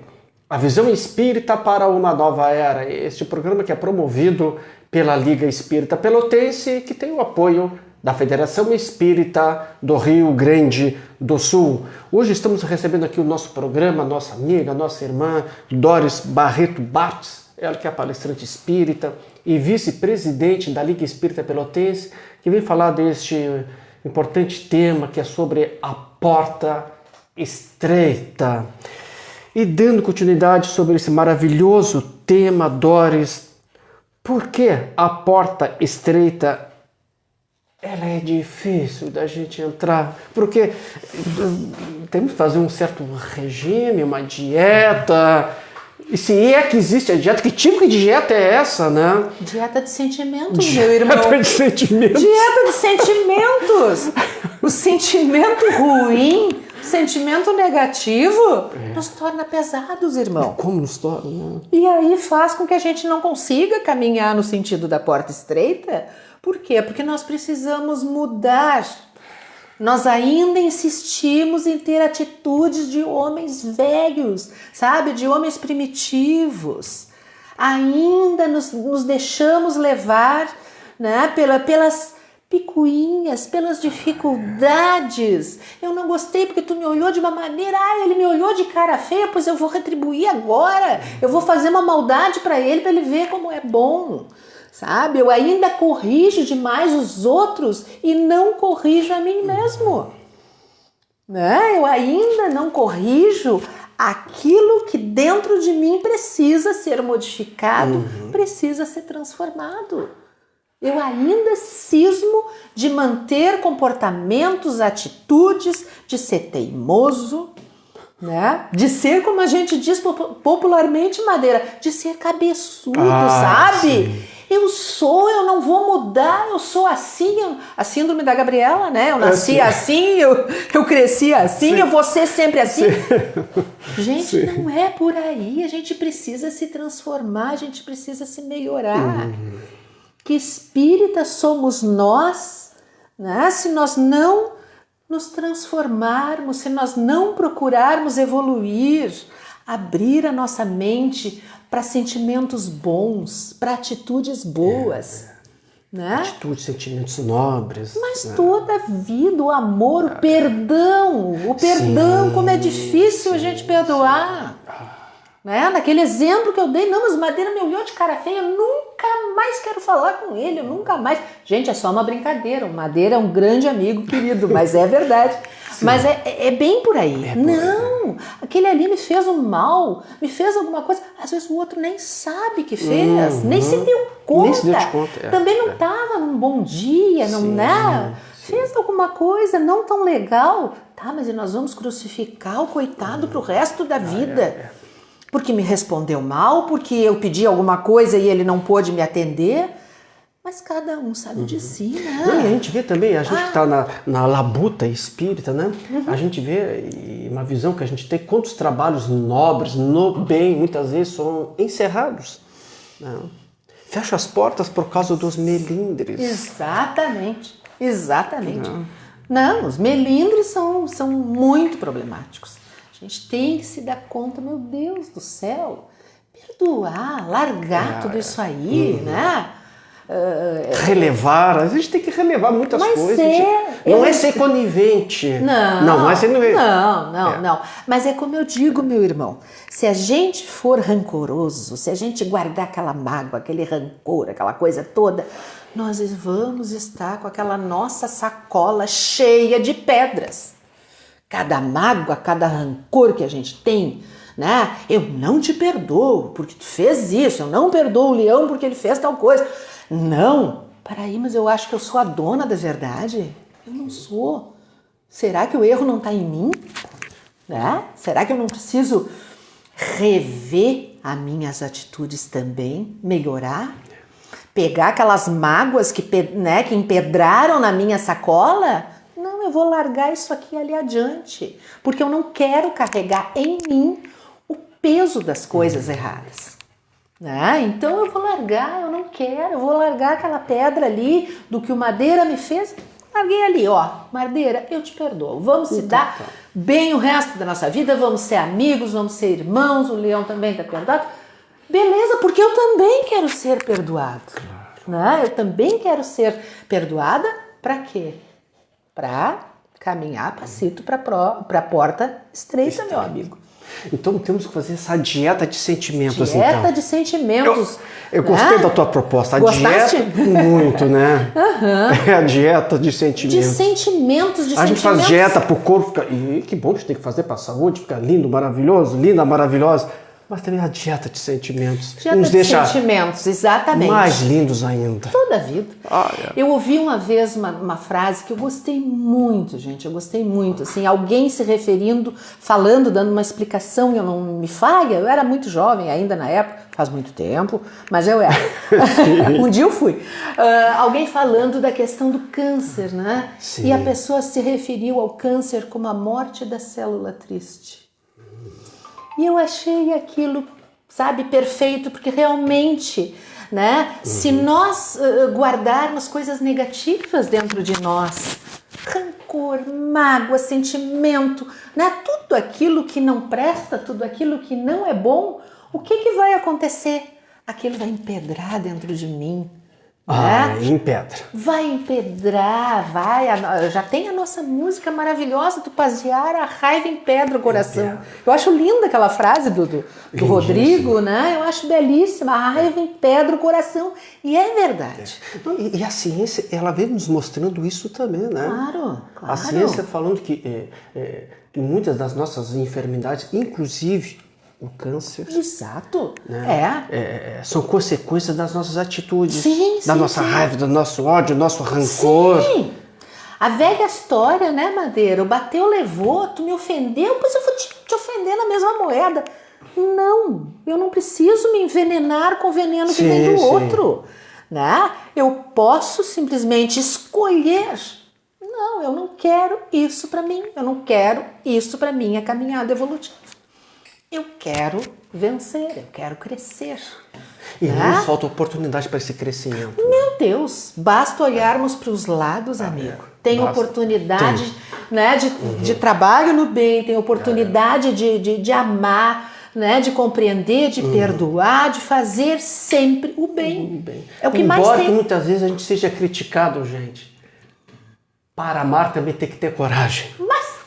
A: a visão espírita para uma nova era. Este programa que é promovido pela Liga Espírita Pelotense, que tem o apoio da Federação Espírita do Rio Grande do Sul. Hoje estamos recebendo aqui o nosso programa, nossa amiga, nossa irmã Doris Barreto Bartz, ela que é palestrante espírita e vice-presidente da Liga Espírita Pelotense, que vem falar deste importante tema que é sobre a porta estreita. E dando continuidade sobre esse maravilhoso tema, Doris, por que a porta estreita ela é difícil da gente entrar? Porque temos que fazer um certo regime, uma dieta. E se é que existe a dieta, que tipo de dieta é essa, né?
B: Dieta de sentimentos, meu irmão.
A: Dieta de sentimentos.
B: Dieta de sentimentos. O sentimento ruim, o sentimento negativo, nos torna pesados, irmão.
A: Como nos torna, né?
B: E aí faz com que a gente não consiga caminhar no sentido da porta estreita. Por quê? Porque nós precisamos mudar. Nós ainda insistimos em ter atitudes de homens velhos, sabe? De homens primitivos. Ainda nos deixamos levar, né? Pelas picuinhas, pelas dificuldades. Eu não gostei porque tu me olhou de uma maneira, ele me olhou de cara feia, pois eu vou retribuir agora. Eu vou fazer uma maldade para ele ver como é bom. Sabe, eu ainda corrijo demais os outros e não corrijo a mim mesmo. Né? Eu ainda não corrijo aquilo que dentro de mim precisa ser modificado, precisa ser transformado. Eu ainda cismo de manter comportamentos, atitudes, de ser teimoso, né? De ser, como a gente diz popularmente, Madeira, de ser cabeçudo, sabe? Sim. Eu não vou mudar, eu sou assim, a síndrome da Gabriela, né? Eu nasci assim, eu cresci assim, eu vou ser sempre assim. Gente, não é por aí, a gente precisa se transformar, a gente precisa se melhorar. Que espíritas somos nós, né? Se nós não nos transformarmos, se nós não procurarmos evoluir, abrir a nossa mente para sentimentos bons, para atitudes boas. Né?
A: Atitudes, sentimentos nobres.
B: Mas toda a vida, o amor, o perdão, como é difícil a gente perdoar. Né? Naquele exemplo que eu dei, não, mas Madeira me olhou de cara feia, eu nunca mais quero falar com ele, eu nunca mais. Gente, é só uma brincadeira, o Madeira é um grande amigo querido, mas é verdade. Sim. Mas é bem por aí. Não, aquele ali me fez um mal, me fez alguma coisa. Às vezes o outro nem sabe que fez, nem se deu conta. Nem se deu de conta. Também não estava num bom dia, não, né? Fez alguma coisa não tão legal. Tá, mas nós vamos crucificar o coitado pro resto da vida. Porque me respondeu mal, porque eu pedi alguma coisa e ele não pôde me atender. Mas cada um sabe de si, né?
A: Não, e a gente vê também, a gente que está na labuta espírita, né? A gente vê uma visão que a gente tem, quantos trabalhos nobres, no bem, muitas vezes são encerrados. Né? Fecha as portas por causa dos melindres.
B: Exatamente, exatamente. Não, os melindres são muito problemáticos. A gente tem que se dar conta, meu Deus do céu, perdoar, largar tudo isso aí, né?
A: Relevar, a gente tem que relevar muitas coisas. Não é ser conivente.
B: Não
A: é ser conivente.
B: Não. Mas é como eu digo, meu irmão, se a gente for rancoroso, se a gente guardar aquela mágoa, aquele rancor, aquela coisa toda, nós vamos estar com aquela nossa sacola cheia de pedras. Cada mágoa, cada rancor que a gente tem, né? Eu não te perdoo porque tu fez isso, eu não perdoo o leão porque ele fez tal coisa. Não, peraí, mas eu acho que eu sou a dona da verdade. Eu não sou. Será que o erro não está em mim? Né? Será que eu não preciso rever as minhas atitudes também, melhorar? Pegar aquelas mágoas que empedraram na minha sacola? Não, eu vou largar isso aqui ali adiante, porque eu não quero carregar em mim o peso das coisas erradas. Então eu vou largar, eu não quero, eu vou largar aquela pedra ali do que o Madeira me fez. Larguei ali, ó, Madeira, eu te perdoo. Vamos se dar bem o resto da nossa vida, vamos ser amigos, vamos ser irmãos, o Leão também está perdoado. Beleza, porque eu também quero ser perdoado. Né? Eu também quero ser perdoada para quê? Para caminhar passito para a porta estreita, meu amigo.
A: Então temos que fazer essa dieta de sentimentos.
B: Dieta de sentimentos.
A: Eu gostei da tua proposta. A
B: Gostaste?
A: dieta, muito, né? É a dieta de sentimentos.
B: De sentimentos.
A: A gente faz dieta pro corpo ficar. E que bom que a gente tem que fazer pra saúde, ficar lindo, maravilhoso, linda, maravilhosa. Mas também a dieta de sentimentos.
B: Dieta
A: nos
B: de
A: deixa
B: sentimentos, exatamente.
A: mais lindos ainda.
B: Toda a vida. Eu ouvi uma vez uma frase que eu gostei muito, gente. Eu gostei muito. Assim, alguém se referindo, falando, dando uma explicação, eu não me falha. Eu era muito jovem ainda na época, faz muito tempo, mas eu era. Um dia eu fui. Alguém falando da questão do câncer, né?
A: Sim.
B: E a pessoa se referiu ao câncer como a morte da célula triste. E eu achei aquilo, sabe, perfeito, porque realmente, né, se nós guardarmos coisas negativas dentro de nós, rancor, mágoa, sentimento, né, tudo aquilo que não presta, tudo aquilo que não é bom, o que vai acontecer? Aquilo vai empedrar dentro de mim.
A: Empedra.
B: Vai empedrar, já tem a nossa música maravilhosa do Paziar, a raiva empedra o coração. Eu acho linda aquela frase do Rodrigo, né? Eu acho belíssima, a raiva empedra o coração. E é verdade.
A: E a ciência, ela vem nos mostrando isso também, né?
B: Claro.
A: A ciência falando que muitas das nossas enfermidades, inclusive o câncer.
B: Exato.
A: Né? São consequências das nossas atitudes, da
B: sim,
A: nossa raiva, do nosso ódio, do nosso rancor.
B: Sim. A velha história, né, Madeira? O bateu, levou, tu me ofendeu, pois eu vou te ofender na mesma moeda. Não, eu não preciso me envenenar com o veneno que vem do outro. Né? Eu posso simplesmente escolher. Não, eu não quero isso para mim. Eu não quero isso para minha caminhada evolutiva. Eu quero vencer, eu quero crescer.
A: E não falta oportunidade para esse crescimento.
B: Meu Deus, basta olharmos para os lados, amigo. Tem oportunidade né, de trabalho no bem, tem oportunidade de amar, né, de compreender, de perdoar, de fazer sempre o bem. É o que mais
A: Embora
B: tem.
A: que muitas vezes a gente seja criticado, gente, para amar também tem que ter coragem.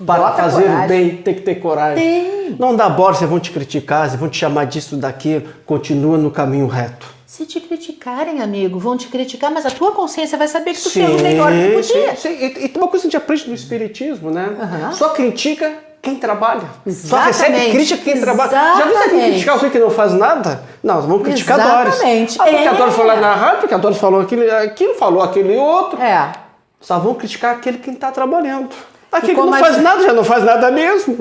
A: Para fazer o bem tem que ter coragem.
B: Tem.
A: Não dá bola, vocês vão te criticar, vocês vão te chamar disso, daquilo, continua no caminho reto.
B: Se te criticarem, amigo, vão te criticar, mas a tua consciência vai saber que tu fez o melhor que podia.
A: Sim. E tem uma coisa que a gente aprende no Espiritismo, né? Só critica quem trabalha. Só recebe crítica quem trabalha. Já viu alguém criticar alguém que não faz nada? Não, vamos criticar Doris. Porque a Doris falou na rádio, porque a Doris falou aquilo falou aquele outro. Só vão criticar aquele que está trabalhando. Aquele que não faz nada, já não faz nada mesmo.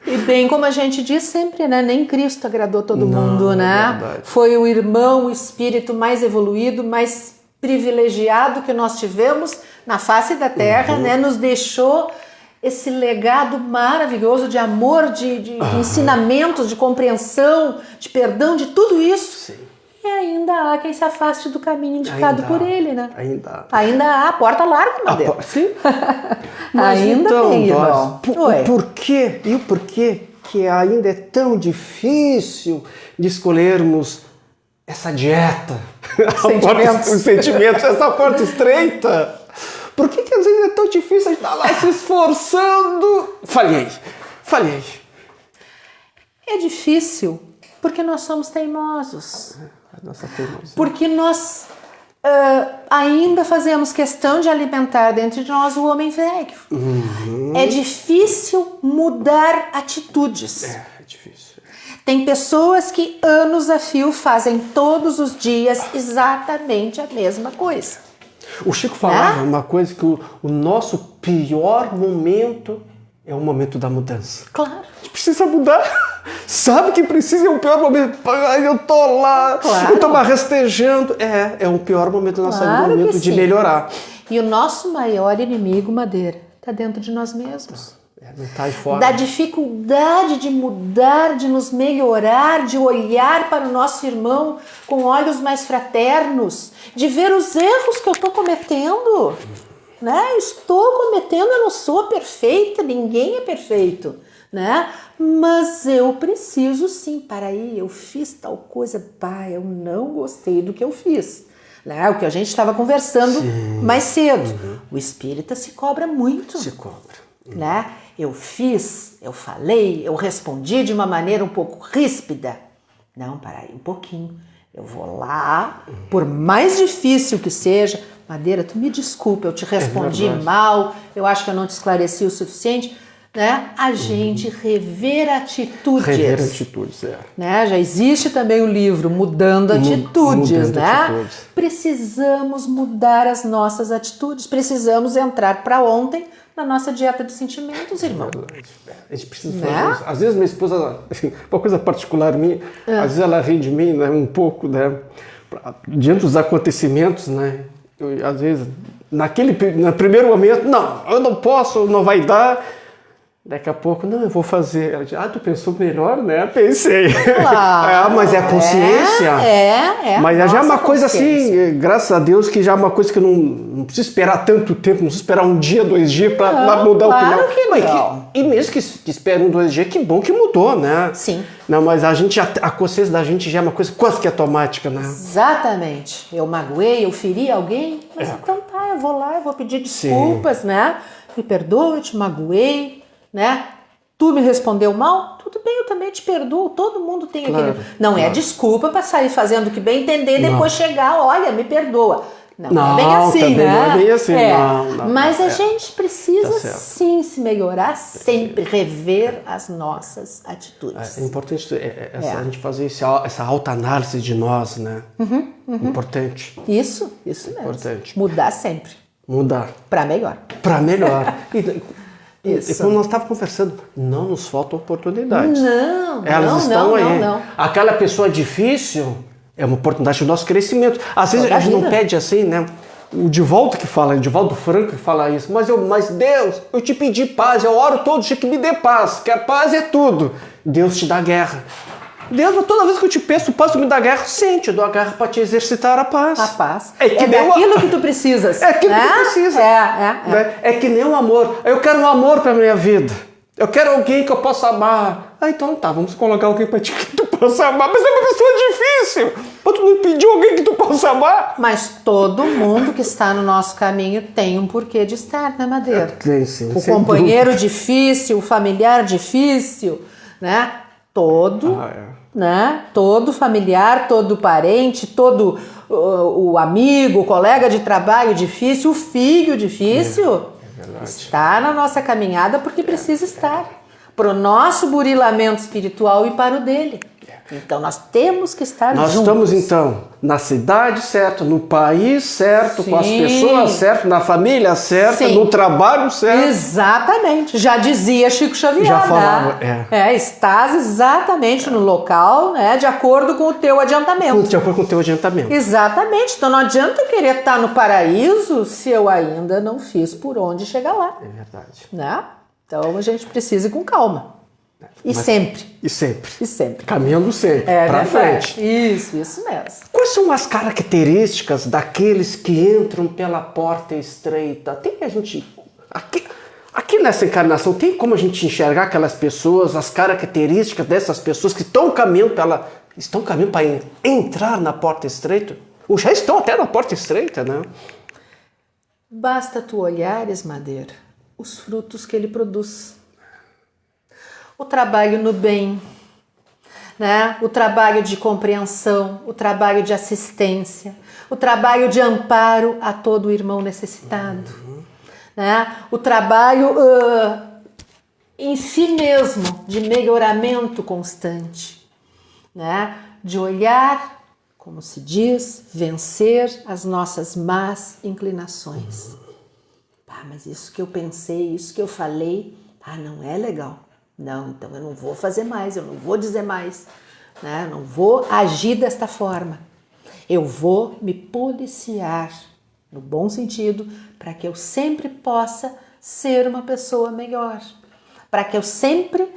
B: E bem, como a gente diz sempre, né? Nem Cristo agradou todo mundo, né? Foi o irmão, o espírito mais evoluído, mais privilegiado que nós tivemos na face da Terra, né? Nos deixou esse legado maravilhoso de amor, de ensinamentos, de compreensão, de perdão, de tudo isso.
A: Sim.
B: E ainda há quem se afaste do caminho indicado por ele, né?
A: Ainda
B: há. A porta larga, Madeira.
A: Sim.
B: Mas ainda
A: então,
B: tem, irmão.
A: Por quê? E o porquê que ainda é tão difícil de escolhermos essa dieta? Os sentimentos, essa porta estreita. Por que às vezes é tão difícil a gente estar lá se esforçando? Falhei.
B: É difícil porque nós somos teimosos.
A: Nossa teimosia.
B: Porque nós ainda fazemos questão de alimentar dentro de nós o homem velho. É difícil mudar atitudes.
A: É difícil.
B: Tem pessoas que anos a fio fazem todos os dias exatamente a mesma coisa.
A: O Chico falava uma coisa, que o nosso pior momento é o momento da mudança.
B: Claro.
A: A gente precisa mudar. Sabe que precisa, é o pior momento. Eu tô lá, eu tô mais rastejando. É o pior momento da nossa vida, o momento de melhorar.
B: E o nosso maior inimigo, Madeira, está dentro de nós mesmos.
A: Não tá aí fora.
B: Da dificuldade de mudar, de nos melhorar, de olhar para o nosso irmão com olhos mais fraternos, de ver os erros que eu estou cometendo. Né? Estou cometendo, eu não sou perfeita, ninguém é perfeito. Né? Mas eu preciso sim, para aí, eu fiz tal coisa, eu não gostei do que eu fiz. Né? O que a gente estava conversando mais cedo. O espírita se cobra muito.
A: Se cobra.
B: Né? Eu fiz, eu falei, eu respondi de uma maneira um pouco ríspida. Não, para aí um pouquinho. Eu vou lá, por mais difícil que seja, Madeira, tu me desculpa, eu te respondi mal, eu acho que eu não te esclareci o suficiente. Né? A gente rever atitudes.
A: Rever atitudes,
B: né? Já existe também o livro Mudando Atitudes, né? Atitudes. Precisamos mudar as nossas atitudes, precisamos entrar para ontem na nossa dieta de sentimentos, irmão.
A: A gente precisa fazer isso. Às vezes minha esposa, assim, uma coisa particular minha, às vezes ela ri de mim, né, um pouco, né, diante dos acontecimentos, né, às vezes, no primeiro momento, não, eu não posso, não vai dar. Daqui a pouco, não, eu vou fazer. Ela diz, tu pensou melhor, né? Pensei.
B: Claro,
A: mas é a consciência. Mas já é uma coisa assim, graças a Deus, que já é uma coisa que não precisa esperar tanto tempo, não precisa esperar um dia, 2 dias para mudar
B: claro
A: o que não. E mesmo que espere 1, 2 dias, que bom que mudou, né?
B: Sim.
A: Não, mas a consciência da gente já é uma coisa quase que automática, né?
B: Exatamente. Eu magoei, eu feri alguém, mas então eu vou lá, eu vou pedir desculpas, né? Me perdoa, eu te magoei. Né? Tu me respondeu mal? Tudo bem, eu também te perdoo. Todo mundo tem aquele... Não é desculpa para sair fazendo o que bem entender e depois chegar, olha, me perdoa. Não é bem assim, né?
A: Não é bem assim,
B: Mas a gente precisa sim se melhorar, sempre rever as nossas atitudes.
A: É importante a gente fazer essa autoanálise de nós, né? Importante.
B: Isso mesmo.
A: Importante.
B: Mudar sempre.
A: Mudar.
B: Para melhor.
A: Para melhor. E quando nós estávamos conversando, não nos faltam oportunidades. Elas estão aí.
B: Não.
A: Aquela pessoa difícil é uma oportunidade do nosso crescimento. Às vezes a gente não pede assim, né? O Divaldo Franco que fala isso. Mas Deus, eu te pedi paz, eu oro todo dia que me dê paz, que a paz é tudo. Deus te dá guerra. Deus, toda vez que eu te peço paz, tu me dá guerra. Sim, te dou a guerra para te exercitar a paz.
B: A paz. É daquilo que tu precisas.
A: É aquilo que tu precisa. É que nem um amor. Eu quero um amor para minha vida. Eu quero alguém que eu possa amar. Então vamos colocar alguém para ti que tu possa amar. Mas é uma pessoa difícil. Mas tu não pediu alguém que tu possa amar.
B: Mas todo mundo que está no nosso caminho tem um porquê de estar, né, Madeira?
A: Tem sim.
B: O companheiro difícil, o familiar difícil, né? Né? Todo familiar, todo parente, todo o amigo, o colega de trabalho difícil, o filho difícil, está na nossa caminhada porque precisa estar. Para o nosso burilamento espiritual e para o dele. Então nós temos que estar juntos.
A: Nós estamos então na cidade certa, no país certo, com as pessoas certas, na família certa, no trabalho certo.
B: Exatamente. Já dizia Chico Xavier.
A: Já falava,
B: estás exatamente no local, né, de acordo com o teu adiantamento.
A: De acordo com o teu adiantamento.
B: Exatamente. Então não adianta eu querer estar no paraíso se eu ainda não fiz por onde chegar lá.
A: É verdade.
B: Né? Então a gente precisa ir com calma. E sempre.
A: E sempre.
B: E sempre.
A: Caminhando sempre, pra
B: verdade.
A: frente.
B: Isso mesmo.
A: Quais são as características daqueles que entram pela porta estreita? Tem a gente... Aqui nessa encarnação, tem como a gente enxergar aquelas pessoas, as características dessas pessoas que estão caminhando para entrar na porta estreita? Ou já estão até na porta estreita, né?
B: Basta tu olhares, Madeira, os frutos que ele produz. O trabalho no bem, né? O trabalho de compreensão, o trabalho de assistência, o trabalho de amparo a todo irmão necessitado, né? O trabalho em si mesmo de melhoramento constante, né? De olhar, como se diz, vencer as nossas más inclinações. Mas isso que eu pensei, isso que eu falei, não é legal. Não, então eu não vou fazer mais, eu não vou dizer mais, né? Eu não vou agir desta forma. Eu vou me policiar, no bom sentido, para que eu sempre possa ser uma pessoa melhor. Para que eu sempre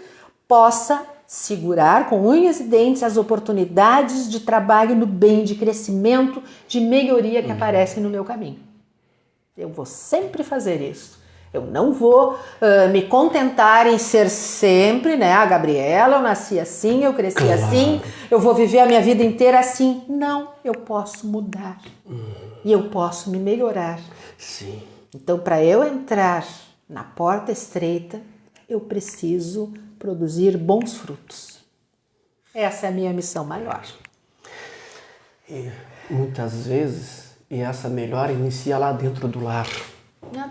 B: possa segurar com unhas e dentes as oportunidades de trabalho no bem, de crescimento, de melhoria que aparecem no meu caminho. Eu vou sempre fazer isso. Eu não vou me contentar em ser sempre, né? A Gabriela, eu nasci assim, eu cresci assim, eu vou viver a minha vida inteira assim. Não, eu posso mudar. E eu posso me melhorar.
A: Sim.
B: Então, para eu entrar na porta estreita, eu preciso produzir bons frutos. Essa é a minha missão maior.
A: E muitas vezes, essa melhora inicia lá dentro do lar.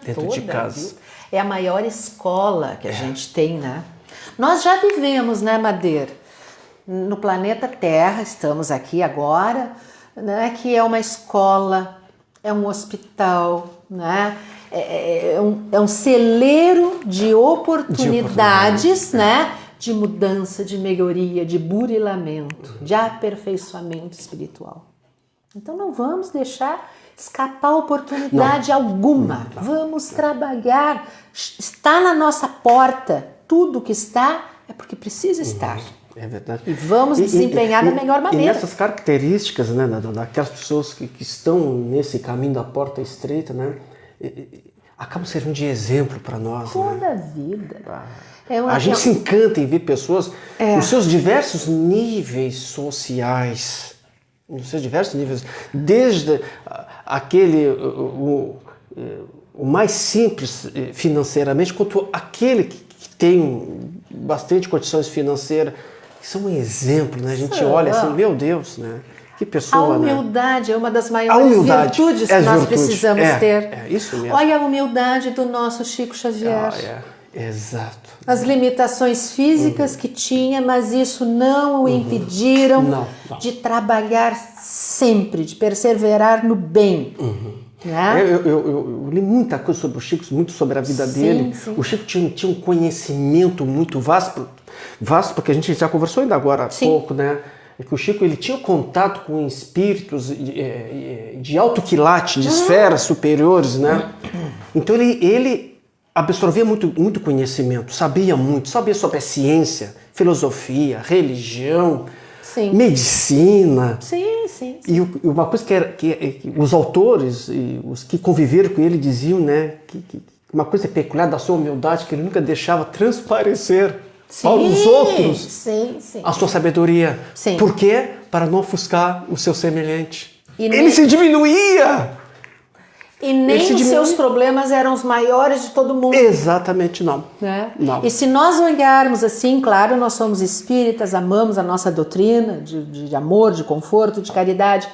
A: Dentro de casa.
B: É a maior escola que a gente tem, né? Nós já vivemos, né, Madeira? No planeta Terra, estamos aqui agora, né? Que é uma escola, é um hospital, né? É um celeiro de oportunidades, né? De mudança, de melhoria, de burilamento, de aperfeiçoamento espiritual. Então não vamos deixar escapar oportunidade alguma. Vamos trabalhar. Está na nossa porta. Tudo que está é porque precisa estar.
A: É verdade.
B: E vamos desempenhar da melhor maneira.
A: E essas características, né, daquelas pessoas que estão nesse caminho da porta estreita, né, acabam servindo de exemplo para nós.
B: Toda a
A: né?
B: vida.
A: A gente se encanta em ver pessoas nos seus diversos níveis sociais. Nos seus diversos níveis, desde aquele o mais simples financeiramente, quanto aquele que tem bastante condições financeiras, que são um exemplo, né? A gente olha assim, meu Deus, né? Que pessoa,
B: a humildade, né? É uma das maiores virtudes que nós precisamos ter.
A: É isso mesmo.
B: Olha a humildade do nosso Chico Xavier.
A: Exato.
B: As limitações físicas que tinha, mas isso não o impediram
A: não.
B: de trabalhar sempre, de perseverar no bem. Né?
A: Eu li muita coisa sobre o Chico, muito sobre a vida dele.
B: Sim.
A: O Chico tinha um conhecimento muito vasto, porque a gente já conversou ainda agora há pouco, né? Que o Chico ele tinha contato com espíritos de alto quilate, de esferas superiores, né? Então ele absorvia muito conhecimento, sabia sobre a ciência, filosofia, religião, medicina.
B: Sim.
A: E uma coisa que os autores e os que conviveram com ele diziam, né, que uma coisa peculiar da sua humildade, que ele nunca deixava transparecer para os outros a sua sabedoria.
B: Sim.
A: Por quê? Para não ofuscar o seu semelhante.
B: Ele
A: se diminuía!
B: E nem os seus problemas eram os maiores de todo mundo.
A: Exatamente não.
B: Né?
A: Não.
B: E se nós olharmos assim, claro, nós somos espíritas, amamos a nossa doutrina de amor, de conforto, de caridade.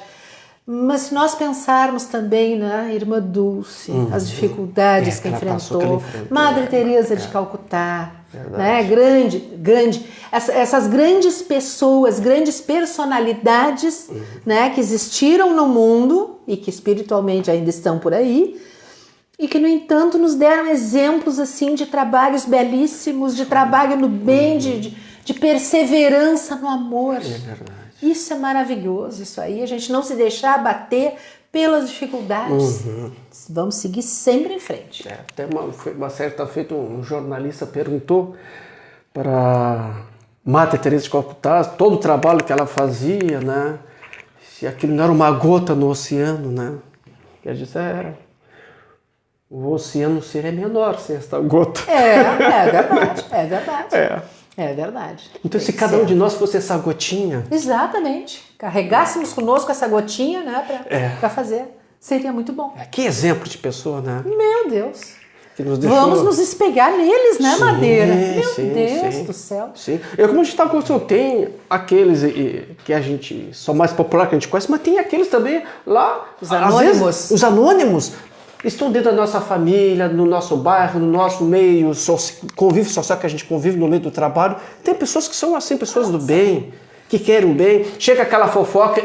B: Mas se nós pensarmos também na Irmã Dulce, as dificuldades que enfrentou, Madre Teresa de Calcutá, né? grande, essas grandes pessoas, grandes personalidades, né? Que existiram no mundo e que espiritualmente ainda estão por aí, e que, no entanto, nos deram exemplos assim de trabalhos belíssimos, de trabalho no bem, de perseverança no amor.
A: É verdade.
B: Isso é maravilhoso, isso aí, a gente não se deixar abater pelas dificuldades. Vamos seguir sempre em frente.
A: Até uma certa feita um jornalista perguntou para Madre Teresa de Calcutá, todo o trabalho que ela fazia, né? Se aquilo não era uma gota no oceano, né? Quer dizer, o oceano seria menor sem esta gota.
B: É verdade, é verdade.
A: É.
B: É verdade.
A: Então, se cada um de nós fosse essa gotinha...
B: Exatamente. Carregássemos conosco essa gotinha, né, para fazer, seria muito bom.
A: Que exemplo de pessoa, né?
B: Meu Deus.
A: Que nos deixou...
B: Vamos nos espelhar neles, né,
A: Sim,
B: Madeira? Meu
A: sim,
B: Deus
A: sim.
B: do céu.
A: Sim. Como a gente estava conversando, tem aqueles que a gente, são mais popular que a gente conhece, mas tem aqueles também lá...
B: Os anônimos.
A: Os anônimos estão dentro da nossa família, no nosso bairro, no nosso meio, convívio social que a gente convive no meio do trabalho. Tem pessoas que são assim, pessoas do bem, que querem o bem. Chega aquela fofoca,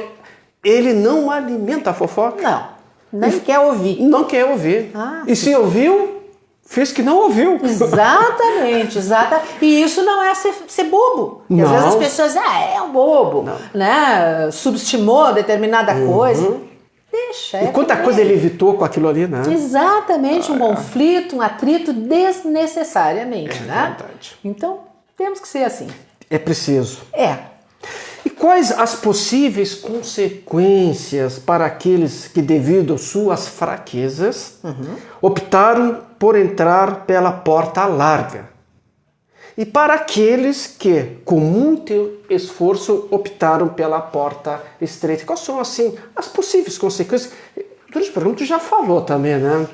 A: ele não alimenta a fofoca.
B: Não, nem quer ouvir.
A: Não quer ouvir. E se ouviu, fez que não ouviu.
B: Exatamente, exatamente. E isso não é ser bobo. Porque às vezes as pessoas, é um bobo, né? Subestimou determinada coisa. Deixa.
A: E quanta coisa ele evitou com aquilo ali, né?
B: Exatamente, um conflito, um atrito desnecessariamente, né?
A: Verdade.
B: Então, temos que ser assim.
A: É preciso. E quais as possíveis consequências para aqueles que, devido às suas fraquezas, optaram por entrar pela porta larga? E para aqueles que, com muito esforço, optaram pela porta estreita? Quais são, assim, as possíveis consequências? Durante o programa tu já falou também, né?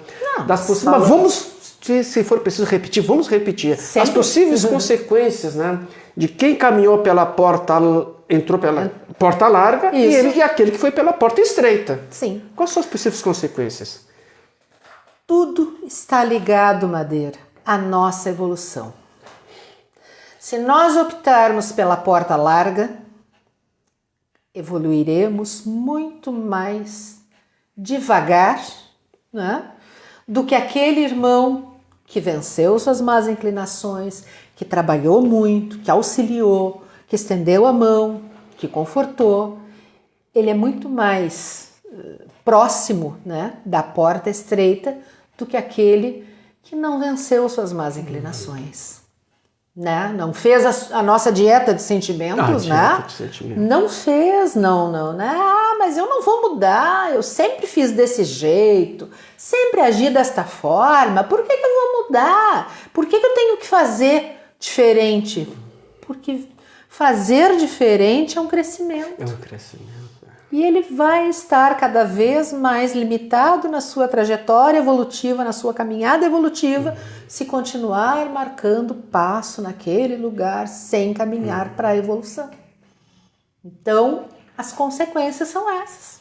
A: Mas vamos, se for preciso repetir, vamos repetir. Sempre. As possíveis consequências, né? De quem caminhou pela porta, entrou pela porta larga e aquele que foi pela porta estreita.
B: Sim.
A: Quais são as possíveis consequências?
B: Tudo está ligado, Madeira, à nossa evolução. Se nós optarmos pela porta larga, evoluiremos muito mais devagar, né, do que aquele irmão que venceu suas más inclinações, que trabalhou muito, que auxiliou, que estendeu a mão, que confortou. Ele é muito mais próximo, né, da porta estreita do que aquele que não venceu suas más inclinações. Né? Não fez a nossa dieta de sentimentos, né? Não fez, não, né? Mas eu não vou mudar, eu sempre fiz desse jeito, sempre agi desta forma, por que eu vou mudar? Por que eu tenho que fazer diferente? Porque fazer diferente é um crescimento.
A: É um crescimento.
B: E ele vai estar cada vez mais limitado na sua trajetória evolutiva, na sua caminhada evolutiva, se continuar marcando passo naquele lugar sem caminhar para a evolução. Então, as consequências são essas.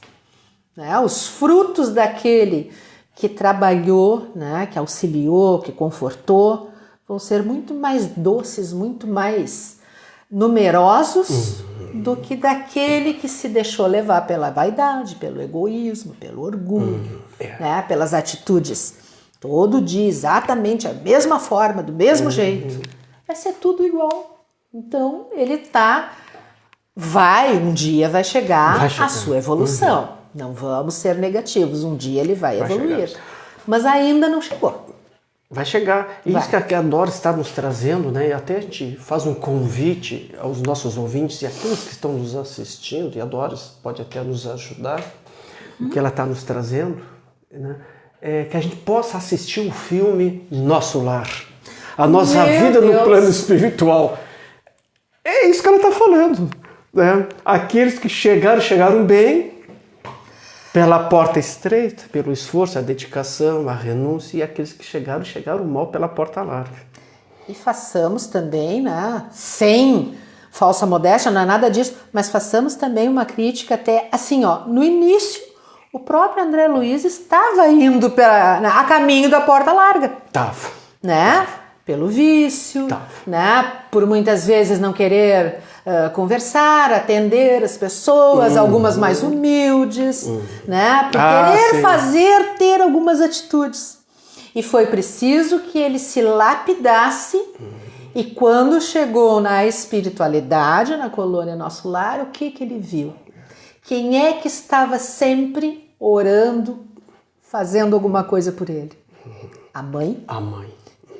B: Né? Os frutos daquele que trabalhou, né? Que auxiliou, que confortou, vão ser muito mais doces, muito mais numerosos do que daquele que se deixou levar pela vaidade, pelo egoísmo, pelo orgulho, né? Pelas atitudes. Todo dia, exatamente a mesma forma, do mesmo jeito. Vai ser tudo igual. Então, ele um dia vai chegar a sua evolução. Não vamos ser negativos, um dia ele vai evoluir.
A: Chegar.
B: Mas ainda não chegou.
A: Vai chegar. E isso que a Dora está nos trazendo, né? E até a gente faz um convite aos nossos ouvintes e aqueles que estão nos assistindo, e a Dora pode até nos ajudar, o que ela está nos trazendo, né? Que a gente possa assistir o filme Nosso Lar. A nossa vida no plano espiritual. É isso que ela está falando. Né? Aqueles que chegaram bem pela porta estreita, pelo esforço, a dedicação, a renúncia, e aqueles que chegaram mal pela porta larga.
B: E façamos também, né, sem falsa modéstia, não é nada disso, mas façamos também uma crítica até, assim, ó, no início, o próprio André Luiz estava indo a caminho da porta larga.
A: Tava.
B: Né? Pelo vício, né? Por muitas vezes não querer conversar, atender as pessoas, algumas mais humildes, né? Por querer ter algumas atitudes. E foi preciso que ele se lapidasse e quando chegou na espiritualidade, na colônia Nosso Lar, o que ele viu? Quem é que estava sempre orando, fazendo alguma coisa por ele? A mãe.
A: A mãe.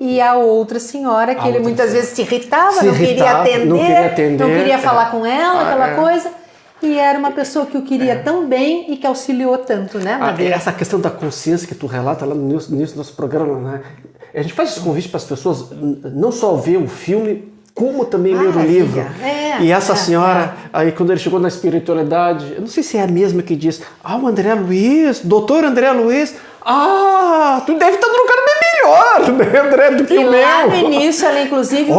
B: e a outra senhora que ele muitas vezes se irritava, não queria atender, não queria falar com ela, aquela coisa. E era uma pessoa que o queria tão bem e que auxiliou tanto, né, Madeira?
A: Essa questão da consciência que tu relata lá no início do nosso programa, né? A gente faz esse convite para as pessoas não só ver o filme, como também ler o livro. E essa senhora, aí quando ele chegou na espiritualidade, eu não sei se é a mesma que diz, o André Luiz, doutor André Luiz, tu deve estar num lugar bem melhor, né, André, do que o meu.
B: E lá no início ela inclusive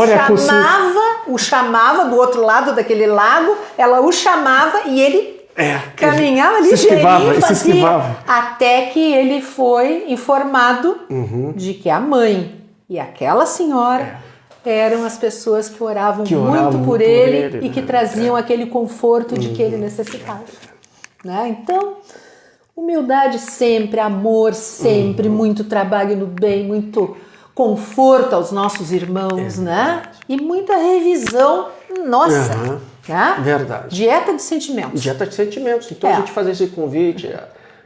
B: o chamava do outro lado daquele lago, ela o chamava e ele caminhava ligeirinho, fazia, até que ele foi informado de que a mãe e aquela senhora eram as pessoas que oravam muito por ele e que traziam aquele conforto de que ele necessitava. Né? Então, humildade sempre, amor sempre, muito trabalho no bem, muito conforto aos nossos irmãos, né? E muita revisão nossa. Né?
A: Verdade.
B: Dieta de sentimentos.
A: Dieta de sentimentos. Então a gente faz esse convite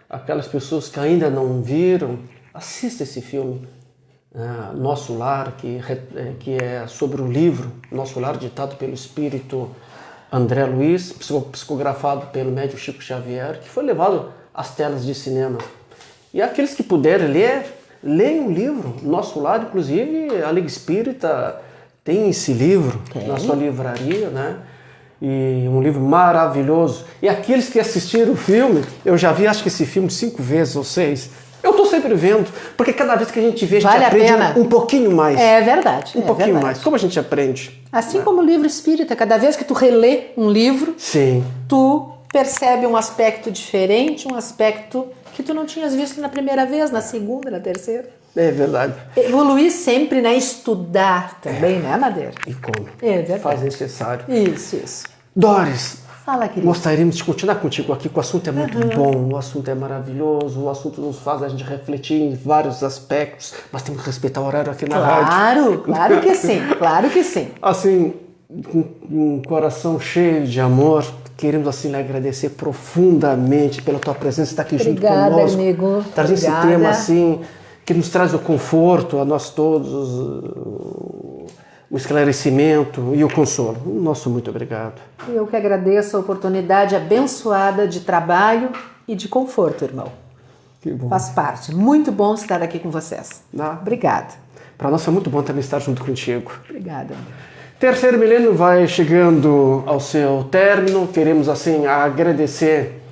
A: àquelas pessoas que ainda não viram, assista esse filme. Nosso Lar, que é sobre o livro Nosso Lar, ditado pelo espírito André Luiz, psicografado pelo médium Chico Xavier, que foi levado às telas de cinema. E aqueles que puderem ler, leiam o livro Nosso Lar. Inclusive a Liga Espírita tem esse livro na sua livraria, né? E um livro maravilhoso. E aqueles que assistiram o filme, eu já vi acho que esse filme 5 vezes ou 6. Eu estou sempre vendo, porque cada vez que a gente vê, a gente aprende um pouquinho mais.
B: É verdade.
A: Um pouquinho mais. Como a gente aprende?
B: Assim como o livro espírita, cada vez que tu relê um livro, tu percebe um aspecto diferente, um aspecto que tu não tinhas visto na primeira vez, na segunda, na terceira.
A: É verdade.
B: Evoluir sempre, né? Estudar também, né, Madeira?
A: E como?
B: É verdade.
A: Faz necessário.
B: Isso.
A: Doris,
B: fala, querido.
A: Gostaríamos de continuar contigo aqui, que o assunto é muito bom, o assunto é maravilhoso, o assunto nos faz a gente refletir em vários aspectos, mas temos que respeitar o horário aqui na rádio.
B: Claro que sim, claro que sim.
A: Assim, com um coração cheio de amor, queremos assim lhe agradecer profundamente pela tua presença, estar aqui junto conosco.
B: Amigo.
A: Trazer esse tema assim, que nos traz o conforto a nós todos, o esclarecimento e o consolo. Nosso muito obrigado.
B: Eu que agradeço a oportunidade abençoada de trabalho e de conforto, irmão.
A: Que bom.
B: Faz parte. Muito bom estar aqui com vocês. Obrigada.
A: Para nós é muito bom também estar junto contigo.
B: Obrigada.
A: Terceiro milênio vai chegando ao seu término. Queremos assim agradecer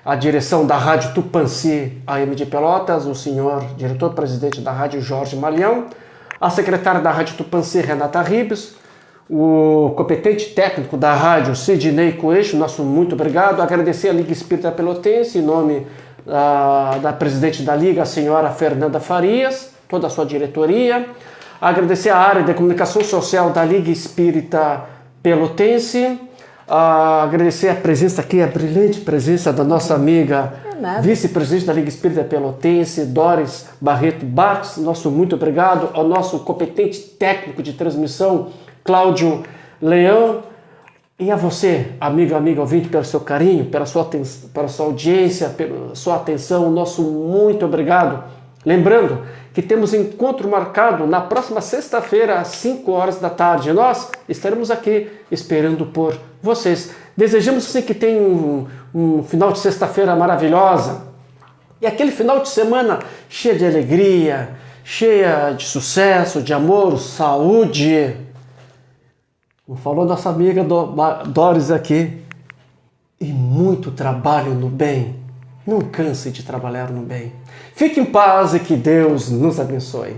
A: a direção da Rádio Tupãssi AM de Pelotas, o senhor diretor-presidente da Rádio Jorge Malhão, a secretária da Rádio Tupãssi, Renata Ribes, o competente técnico da rádio, Sidney Coelho, nosso muito obrigado. Agradecer a Liga Espírita Pelotense, em nome da presidente da Liga, a senhora Fernanda Farias, toda a sua diretoria. Agradecer a área de comunicação social da Liga Espírita Pelotense. Agradecer a presença aqui, a brilhante presença da nossa amiga vice-presidente da Liga Espírita Pelotense, Doris Barreto Bartz. Nosso muito obrigado ao nosso competente técnico de transmissão, Cláudio Leão. E a você, amigo, ouvinte, pelo seu carinho, pela sua audiência, pela sua atenção, nosso muito obrigado. Lembrando que temos encontro marcado na próxima sexta-feira, às 5 horas da tarde. Nós estaremos aqui esperando por vocês. Desejamos sim que tenham um final de sexta-feira maravilhosa e aquele final de semana cheio de alegria, cheia de sucesso, de amor, saúde. Como falou nossa amiga Doris aqui, e muito trabalho no bem. Não canse de trabalhar no bem. Fique em paz e que Deus nos abençoe.